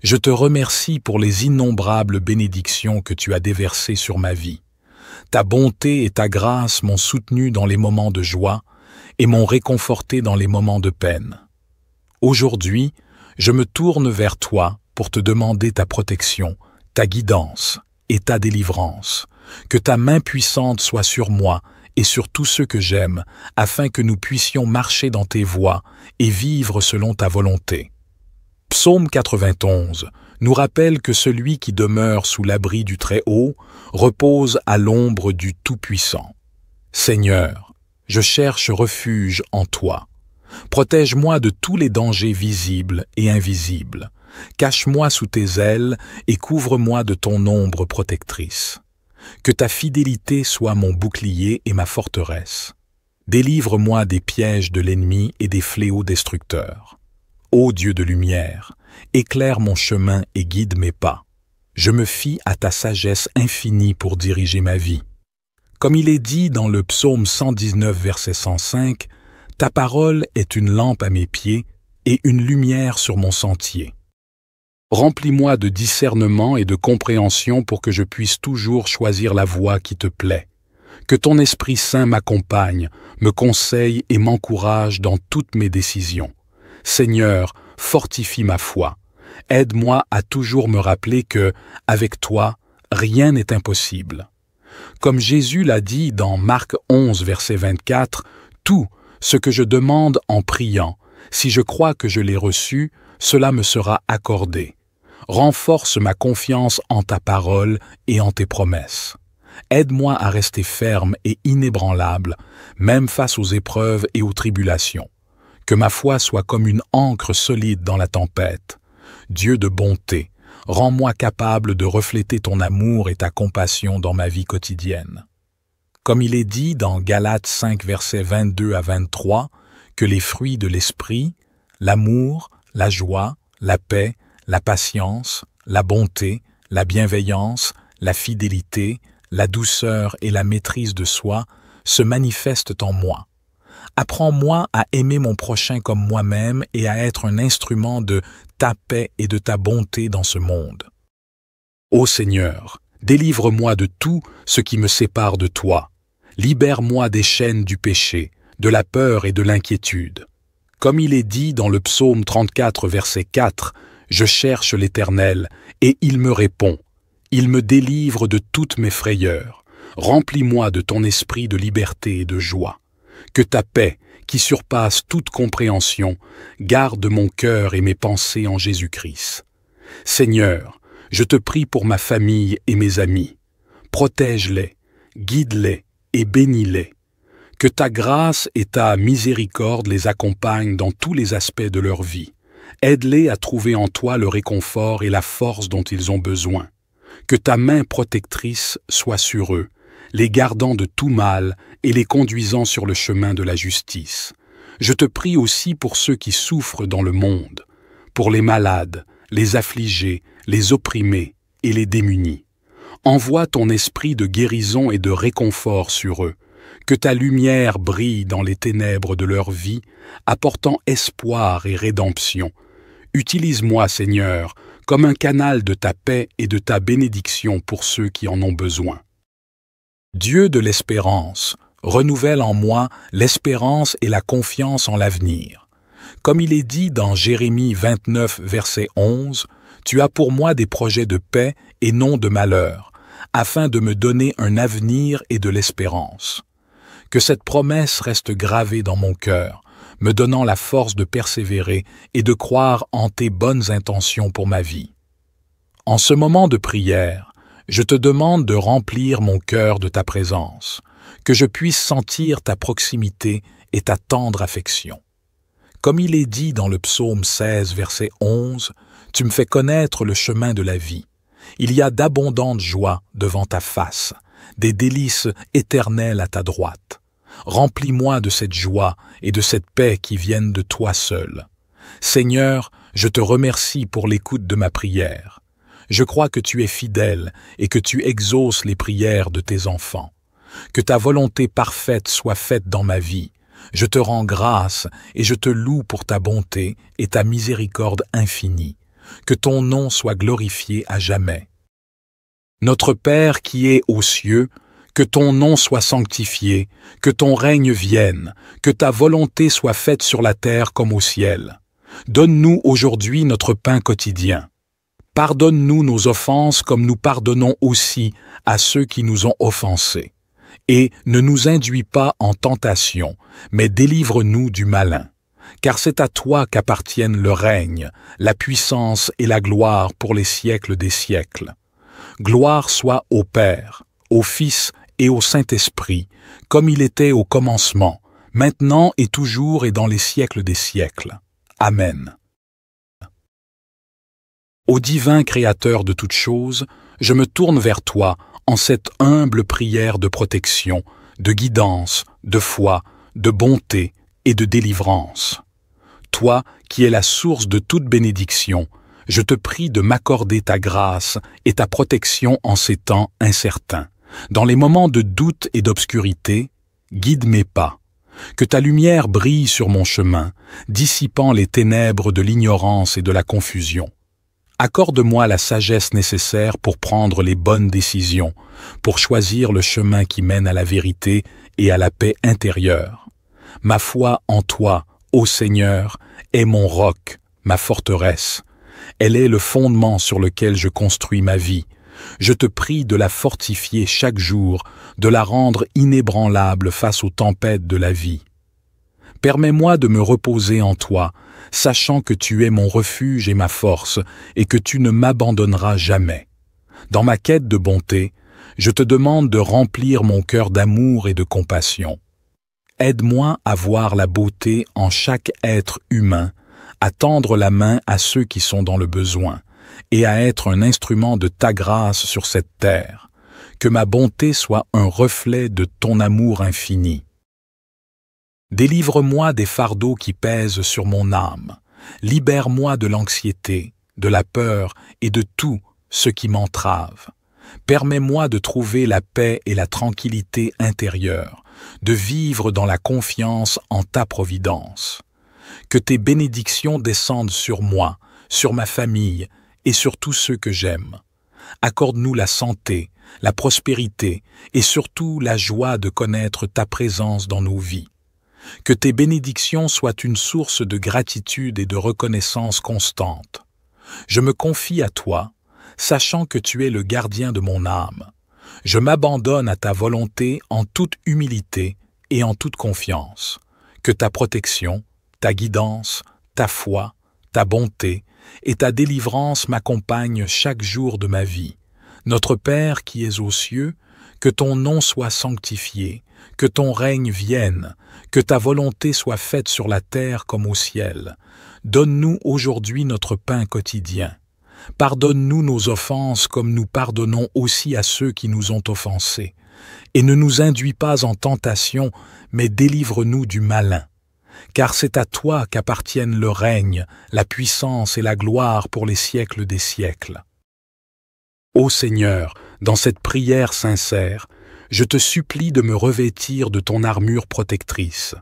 je te remercie pour les innombrables bénédictions que tu as déversées sur ma vie. Ta bonté et ta grâce m'ont soutenu dans les moments de joie et m'ont réconforté dans les moments de peine. Aujourd'hui, je me tourne vers toi pour te demander ta protection, ta guidance et ta délivrance. Que ta main puissante soit sur moi et sur tous ceux que j'aime, afin que nous puissions marcher dans tes voies et vivre selon ta volonté. Psaume 91 nous rappelle que celui qui demeure sous l'abri du Très-Haut repose à l'ombre du Tout-Puissant. Seigneur, je cherche refuge en toi. Protège-moi de tous les dangers visibles et invisibles. Cache-moi sous tes ailes et couvre-moi de ton ombre protectrice. Que ta fidélité soit mon bouclier et ma forteresse. Délivre-moi des pièges de l'ennemi et des fléaux destructeurs. Ô Dieu de lumière, éclaire mon chemin et guide mes pas. Je me fie à ta sagesse infinie pour diriger ma vie. Comme il est dit dans le psaume 119, verset 105, « Ta parole est une lampe à mes pieds et une lumière sur mon sentier. » Remplis-moi de discernement et de compréhension pour que je puisse toujours choisir la voie qui te plaît. Que ton Esprit Saint m'accompagne, me conseille et m'encourage dans toutes mes décisions. Seigneur, fortifie ma foi. Aide-moi à toujours me rappeler que, avec toi, rien n'est impossible. Comme Jésus l'a dit dans Marc 11, verset 24, « Tout, Ce que je demande en priant, si je crois que je l'ai reçu, cela me sera accordé. Renforce ma confiance en ta parole et en tes promesses. Aide-moi à rester ferme et inébranlable, même face aux épreuves et aux tribulations. Que ma foi soit comme une ancre solide dans la tempête. Dieu de bonté, rends-moi capable de refléter ton amour et ta compassion dans ma vie quotidienne. Comme il est dit dans Galates 5, versets 22 à 23, que les fruits de l'esprit, l'amour, la joie, la paix, la patience, la bonté, la bienveillance, la fidélité, la douceur et la maîtrise de soi se manifestent en moi. Apprends-moi à aimer mon prochain comme moi-même et à être un instrument de ta paix et de ta bonté dans ce monde. Ô Seigneur, délivre-moi de tout ce qui me sépare de toi. Libère-moi des chaînes du péché, de la peur et de l'inquiétude. Comme il est dit dans le psaume 34, verset 4, « Je cherche l'Éternel, et il me répond. Il me délivre de toutes mes frayeurs. Remplis-moi de ton esprit de liberté et de joie. Que ta paix, qui surpasse toute compréhension, garde mon cœur et mes pensées en Jésus-Christ. Seigneur, je te prie pour ma famille et mes amis. Protège-les, guide-les et bénis-les. Que ta grâce et ta miséricorde les accompagnent dans tous les aspects de leur vie. Aide-les à trouver en toi le réconfort et la force dont ils ont besoin. Que ta main protectrice soit sur eux, les gardant de tout mal et les conduisant sur le chemin de la justice. Je te prie aussi pour ceux qui souffrent dans le monde, pour les malades, les affligés, les opprimés et les démunis. Envoie ton esprit de guérison et de réconfort sur eux, que ta lumière brille dans les ténèbres de leur vie, apportant espoir et rédemption. Utilise-moi, Seigneur, comme un canal de ta paix et de ta bénédiction pour ceux qui en ont besoin. Dieu de l'espérance, renouvelle en moi l'espérance et la confiance en l'avenir. Comme il est dit dans Jérémie 29, verset 11, « Tu as pour moi des projets de paix et non de malheur, afin de me donner un avenir et de l'espérance. » Que cette promesse reste gravée dans mon cœur, me donnant la force de persévérer et de croire en tes bonnes intentions pour ma vie. En ce moment de prière, je te demande de remplir mon cœur de ta présence, que je puisse sentir ta proximité et ta tendre affection. Comme il est dit dans le psaume 16, verset 11, « Tu me fais connaître le chemin de la vie. Il y a d'abondantes joies devant ta face, des délices éternelles à ta droite. Remplis-moi de cette joie et de cette paix qui viennent de toi seul. Seigneur, je te remercie pour l'écoute de ma prière. Je crois que tu es fidèle et que tu exauces les prières de tes enfants. Que ta volonté parfaite soit faite dans ma vie. Je te rends grâce et je te loue pour ta bonté et ta miséricorde infinie. Que ton nom soit glorifié à jamais. Notre Père qui es aux cieux, que ton nom soit sanctifié, que ton règne vienne, que ta volonté soit faite sur la terre comme au ciel. Donne-nous aujourd'hui notre pain quotidien. Pardonne-nous nos offenses comme nous pardonnons aussi à ceux qui nous ont offensés. Et ne nous induis pas en tentation, mais délivre-nous du malin. Car c'est à toi qu'appartiennent le règne, la puissance et la gloire pour les siècles des siècles. Gloire soit au Père, au Fils et au Saint-Esprit, comme il était au commencement, maintenant et toujours et dans les siècles des siècles. Amen. Ô divin Créateur de toutes choses, je me tourne vers toi en cette humble prière de protection, de guidance, de foi, de bonté et de délivrance. Toi, qui es la source de toute bénédiction, je te prie de m'accorder ta grâce et ta protection en ces temps incertains. Dans les moments de doute et d'obscurité, guide mes pas. Que ta lumière brille sur mon chemin, dissipant les ténèbres de l'ignorance et de la confusion. Accorde-moi la sagesse nécessaire pour prendre les bonnes décisions, pour choisir le chemin qui mène à la vérité et à la paix intérieure. Ma foi en toi, ô Seigneur, est mon roc, ma forteresse. Elle est le fondement sur lequel je construis ma vie. Je te prie de la fortifier chaque jour, de la rendre inébranlable face aux tempêtes de la vie. Permets-moi de me reposer en toi, sachant que tu es mon refuge et ma force, et que tu ne m'abandonneras jamais. Dans ma quête de bonté, je te demande de remplir mon cœur d'amour et de compassion. Aide-moi à voir la beauté en chaque être humain, à tendre la main à ceux qui sont dans le besoin, et à être un instrument de ta grâce sur cette terre. Que ma bonté soit un reflet de ton amour infini. Délivre-moi des fardeaux qui pèsent sur mon âme. Libère-moi de l'anxiété, de la peur et de tout ce qui m'entrave. Permets-moi de trouver la paix et la tranquillité intérieure, de vivre dans la confiance en ta providence. Que tes bénédictions descendent sur moi, sur ma famille et sur tous ceux que j'aime. Accorde-nous la santé, la prospérité et surtout la joie de connaître ta présence dans nos vies. Que tes bénédictions soient une source de gratitude et de reconnaissance constante. Je me confie à toi, sachant que tu es le gardien de mon âme. Je m'abandonne à ta volonté en toute humilité et en toute confiance. Que ta protection, ta guidance, ta foi, ta bonté et ta délivrance m'accompagnent chaque jour de ma vie. Notre Père qui es aux cieux, que ton nom soit sanctifié, que ton règne vienne, que ta volonté soit faite sur la terre comme au ciel. Donne-nous aujourd'hui notre pain quotidien. Pardonne-nous nos offenses comme nous pardonnons aussi à ceux qui nous ont offensés. Et ne nous induis pas en tentation, mais délivre-nous du malin. Car c'est à toi qu'appartiennent le règne, la puissance et la gloire pour les siècles des siècles. Ô Seigneur, dans cette prière sincère, je te supplie de me revêtir de ton armure protectrice.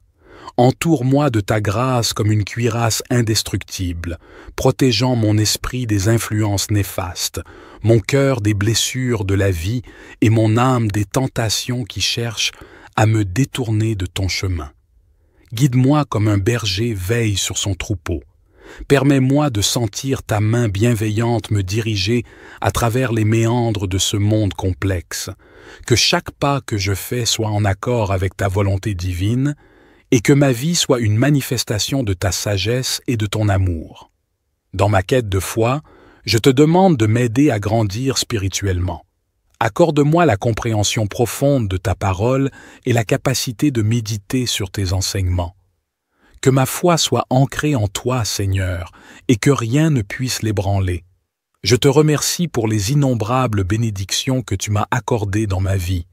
Entoure-moi de ta grâce comme une cuirasse indestructible, protégeant mon esprit des influences néfastes, mon cœur des blessures de la vie et mon âme des tentations qui cherchent à me détourner de ton chemin. Guide-moi comme un berger veille sur son troupeau. Permets-moi de sentir ta main bienveillante me diriger à travers les méandres de ce monde complexe. Que chaque pas que je fais soit en accord avec ta volonté divine et que ma vie soit une manifestation de ta sagesse et de ton amour. Dans ma quête de foi, je te demande de m'aider à grandir spirituellement. Accorde-moi la compréhension profonde de ta parole et la capacité de méditer sur tes enseignements. Que ma foi soit ancrée en toi, Seigneur, et que rien ne puisse l'ébranler. Je te remercie pour les innombrables bénédictions que tu m'as accordées dans ma vie.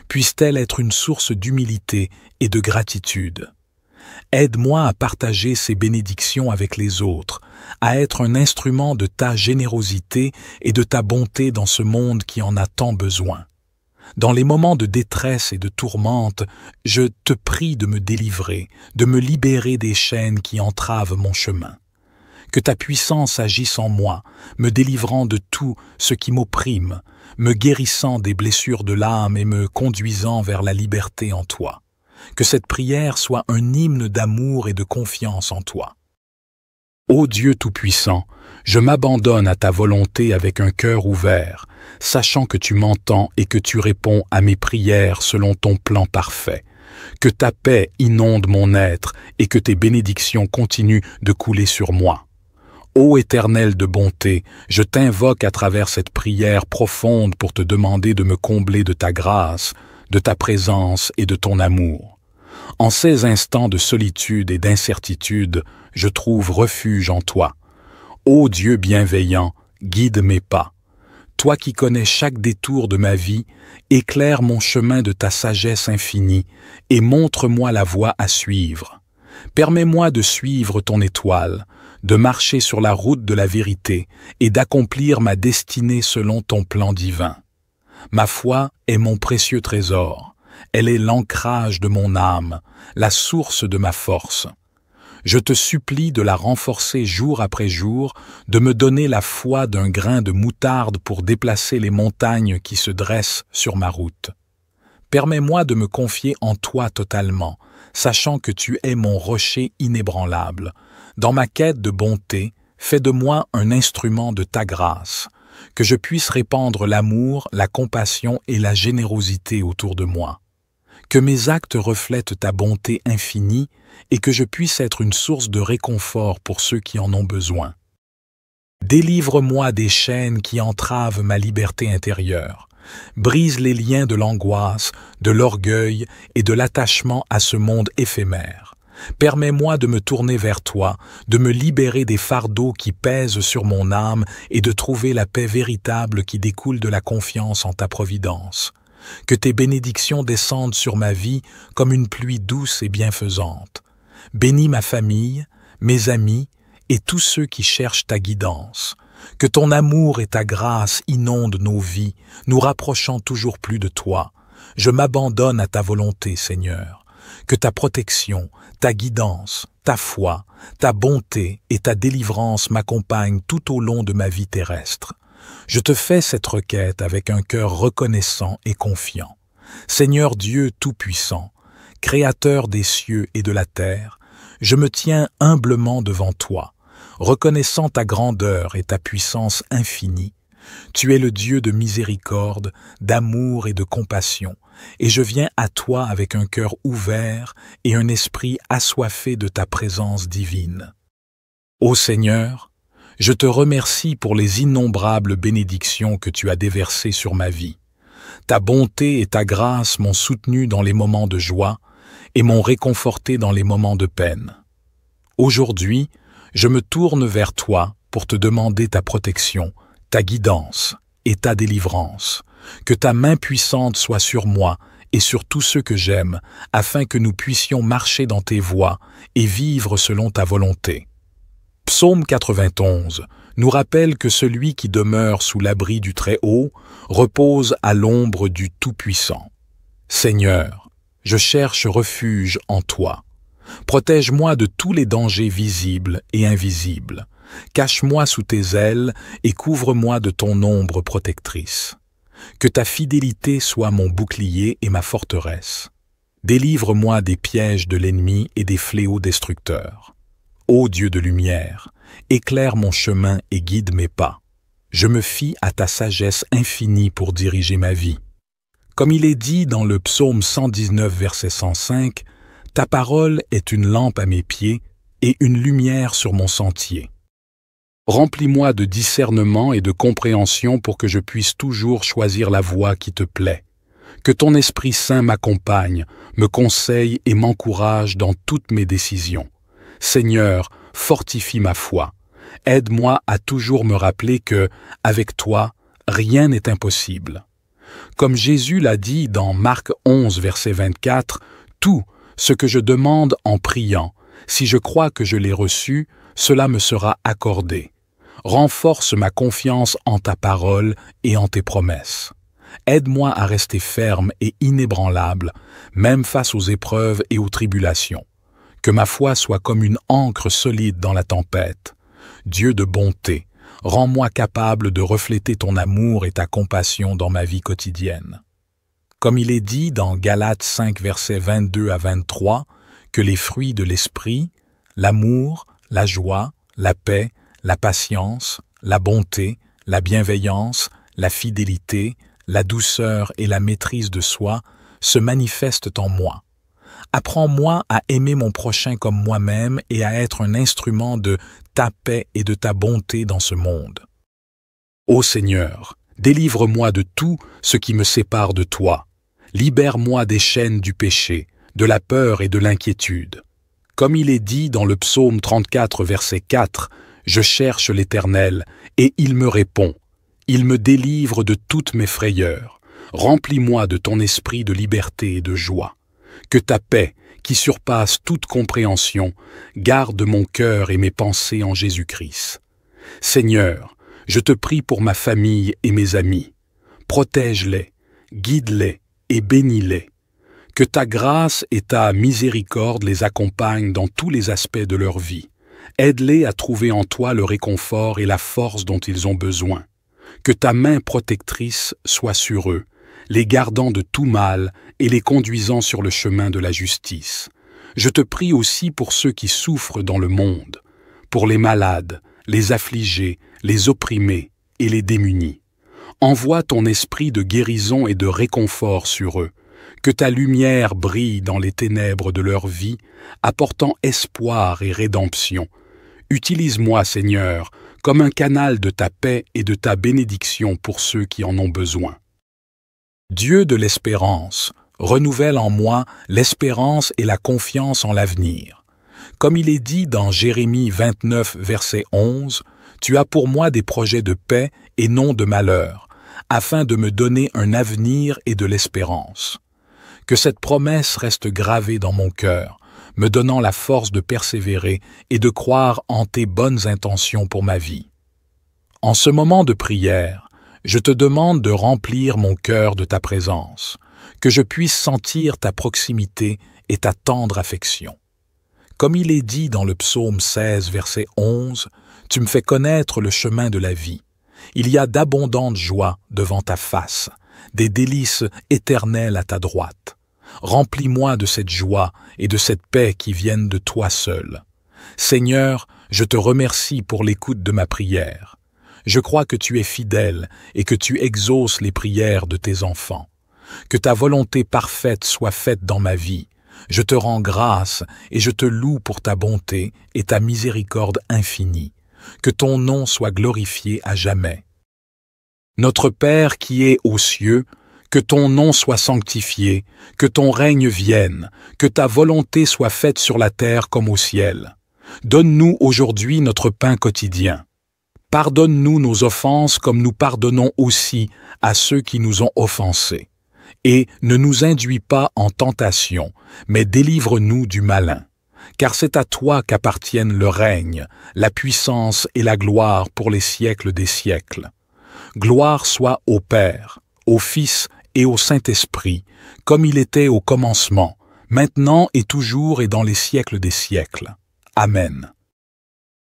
Puisse-t-elle être une source d'humilité et de gratitude. Aide-moi à partager ces bénédictions avec les autres, à être un instrument de ta générosité et de ta bonté dans ce monde qui en a tant besoin. Dans les moments de détresse et de tourmente, je te prie de me délivrer, de me libérer des chaînes qui entravent mon chemin. Que ta puissance agisse en moi, me délivrant de tout ce qui m'opprime, me guérissant des blessures de l'âme et me conduisant vers la liberté en toi. Que cette prière soit un hymne d'amour et de confiance en toi. Ô Dieu Tout-Puissant, je m'abandonne à ta volonté avec un cœur ouvert, sachant que tu m'entends et que tu réponds à mes prières selon ton plan parfait. Que ta paix inonde mon être et que tes bénédictions continuent de couler sur moi. Ô Éternel de bonté, je t'invoque à travers cette prière profonde pour te demander de me combler de ta grâce, de ta présence et de ton amour. En ces instants de solitude et d'incertitude, je trouve refuge en toi. Ô Dieu bienveillant, guide mes pas. Toi qui connais chaque détour de ma vie, éclaire mon chemin de ta sagesse infinie et montre-moi la voie à suivre. Permets-moi de suivre ton étoile, de marcher sur la route de la vérité et d'accomplir ma destinée selon ton plan divin. Ma foi est mon précieux trésor. Elle est l'ancrage de mon âme, la source de ma force. Je te supplie de la renforcer jour après jour, de me donner la foi d'un grain de moutarde pour déplacer les montagnes qui se dressent sur ma route. Permets-moi de me confier en toi totalement, sachant que tu es mon rocher inébranlable. Dans ma quête de bonté, fais de moi un instrument de ta grâce, que je puisse répandre l'amour, la compassion et la générosité autour de moi. que mes actes reflètent ta bonté infinie et que je puisse être une source de réconfort pour ceux qui en ont besoin. Délivre-moi des chaînes qui entravent ma liberté intérieure. Brise les liens de l'angoisse, de l'orgueil et de l'attachement à ce monde éphémère. Permets-moi de me tourner vers toi, de me libérer des fardeaux qui pèsent sur mon âme et de trouver la paix véritable qui découle de la confiance en ta providence. Que tes bénédictions descendent sur ma vie comme une pluie douce et bienfaisante. Bénis ma famille, mes amis et tous ceux qui cherchent ta guidance. Que ton amour et ta grâce inondent nos vies, nous rapprochant toujours plus de toi. Je m'abandonne à ta volonté, Seigneur. Que ta protection, ta guidance, ta foi, ta bonté et ta délivrance m'accompagnent tout au long de ma vie terrestre. Je te fais cette requête avec un cœur reconnaissant et confiant. Seigneur Dieu Tout-Puissant, Créateur des cieux et de la terre, je me tiens humblement devant toi, reconnaissant ta grandeur et ta puissance infinie. Tu es le Dieu de miséricorde, d'amour et de compassion, et je viens à toi avec un cœur ouvert et un esprit assoiffé de ta présence divine. Ô Seigneur, je te remercie pour les innombrables bénédictions que tu as déversées sur ma vie. Ta bonté et ta grâce m'ont soutenu dans les moments de joie et m'ont réconforté dans les moments de peine. Aujourd'hui, je me tourne vers toi pour te demander ta protection, ta guidance et ta délivrance. Que ta main puissante soit sur moi et sur tous ceux que j'aime, afin que nous puissions marcher dans tes voies et vivre selon ta volonté. Psaume 91 nous rappelle que celui qui demeure sous l'abri du Très-Haut repose à l'ombre du Tout-Puissant. Seigneur, je cherche refuge en toi. Protège-moi de tous les dangers visibles et invisibles. Cache-moi sous tes ailes et couvre-moi de ton ombre protectrice. Que ta fidélité soit mon bouclier et ma forteresse. Délivre-moi des pièges de l'ennemi et des fléaux destructeurs. Ô Dieu de lumière, éclaire mon chemin et guide mes pas. Je me fie à ta sagesse infinie pour diriger ma vie. Comme il est dit dans le psaume 119, verset 105, « Ta parole est une lampe à mes pieds et une lumière sur mon sentier. » Remplis-moi de discernement et de compréhension pour que je puisse toujours choisir la voie qui te plaît. Que ton Esprit Saint m'accompagne, me conseille et m'encourage dans toutes mes décisions. Seigneur, fortifie ma foi. Aide-moi à toujours me rappeler que, avec toi, rien n'est impossible. Comme Jésus l'a dit dans Marc 11, verset 24, « Tout ce que je demande en priant, si je crois que je l'ai reçu, cela me sera accordé. » Renforce ma confiance en ta parole et en tes promesses. Aide-moi à rester ferme et inébranlable, même face aux épreuves et aux tribulations. Que ma foi soit comme une ancre solide dans la tempête. Dieu de bonté, rends-moi capable de refléter ton amour et ta compassion dans ma vie quotidienne. Comme il est dit dans Galates 5, versets 22 à 23, que les fruits de l'esprit, l'amour, la joie, la paix, la patience, la bonté, la bienveillance, la fidélité, la douceur et la maîtrise de soi se manifestent en moi. Apprends-moi à aimer mon prochain comme moi-même et à être un instrument de ta paix et de ta bonté dans ce monde. Ô Seigneur, délivre-moi de tout ce qui me sépare de toi. Libère-moi des chaînes du péché, de la peur et de l'inquiétude. Comme il est dit dans le psaume 34, verset 4, « Je cherche l'Éternel, et il me répond. Il me délivre de toutes mes frayeurs. Remplis-moi de ton esprit de liberté et de joie. Que ta paix, qui surpasse toute compréhension, garde mon cœur et mes pensées en Jésus-Christ. Seigneur, je te prie pour ma famille et mes amis. Protège-les, guide-les et bénis-les. Que ta grâce et ta miséricorde les accompagnent dans tous les aspects de leur vie. Aide-les à trouver en toi le réconfort et la force dont ils ont besoin. Que ta main protectrice soit sur eux, les gardant de tout mal et les conduisant sur le chemin de la justice. Je te prie aussi pour ceux qui souffrent dans le monde, pour les malades, les affligés, les opprimés et les démunis. Envoie ton esprit de guérison et de réconfort sur eux, Que ta lumière brille dans les ténèbres de leur vie, apportant espoir et rédemption. Utilise-moi, Seigneur, comme un canal de ta paix et de ta bénédiction pour ceux qui en ont besoin. Dieu de l'espérance, renouvelle en moi l'espérance et la confiance en l'avenir. Comme il est dit dans Jérémie 29, verset 11, « Tu as pour moi des projets de paix et non de malheur, afin de me donner un avenir et de l'espérance. » Que cette promesse reste gravée dans mon cœur, me donnant la force de persévérer et de croire en tes bonnes intentions pour ma vie. En ce moment de prière, je te demande de remplir mon cœur de ta présence, que je puisse sentir ta proximité et ta tendre affection. Comme il est dit dans le psaume 16, verset 11, « Tu me fais connaître le chemin de la vie. Il y a d'abondantes joies devant ta face, des délices éternelles à ta droite. Remplis-moi de cette joie et de cette paix qui viennent de toi seul. Seigneur, je te remercie pour l'écoute de ma prière. Je crois que tu es fidèle et que tu exauces les prières de tes enfants. Que ta volonté parfaite soit faite dans ma vie. Je te rends grâce et je te loue pour ta bonté et ta miséricorde infinie. Que ton nom soit glorifié à jamais. Notre Père qui es aux cieux, que ton nom soit sanctifié, que ton règne vienne, que ta volonté soit faite sur la terre comme au ciel. Donne-nous aujourd'hui notre pain quotidien. Pardonne-nous nos offenses comme nous pardonnons aussi à ceux qui nous ont offensés. Et ne nous induis pas en tentation, mais délivre-nous du malin. Car c'est à toi qu'appartiennent le règne, la puissance et la gloire pour les siècles des siècles. Gloire soit au Père, au Fils et au Saint-Esprit, comme il était au commencement, maintenant et toujours et dans les siècles des siècles. Amen.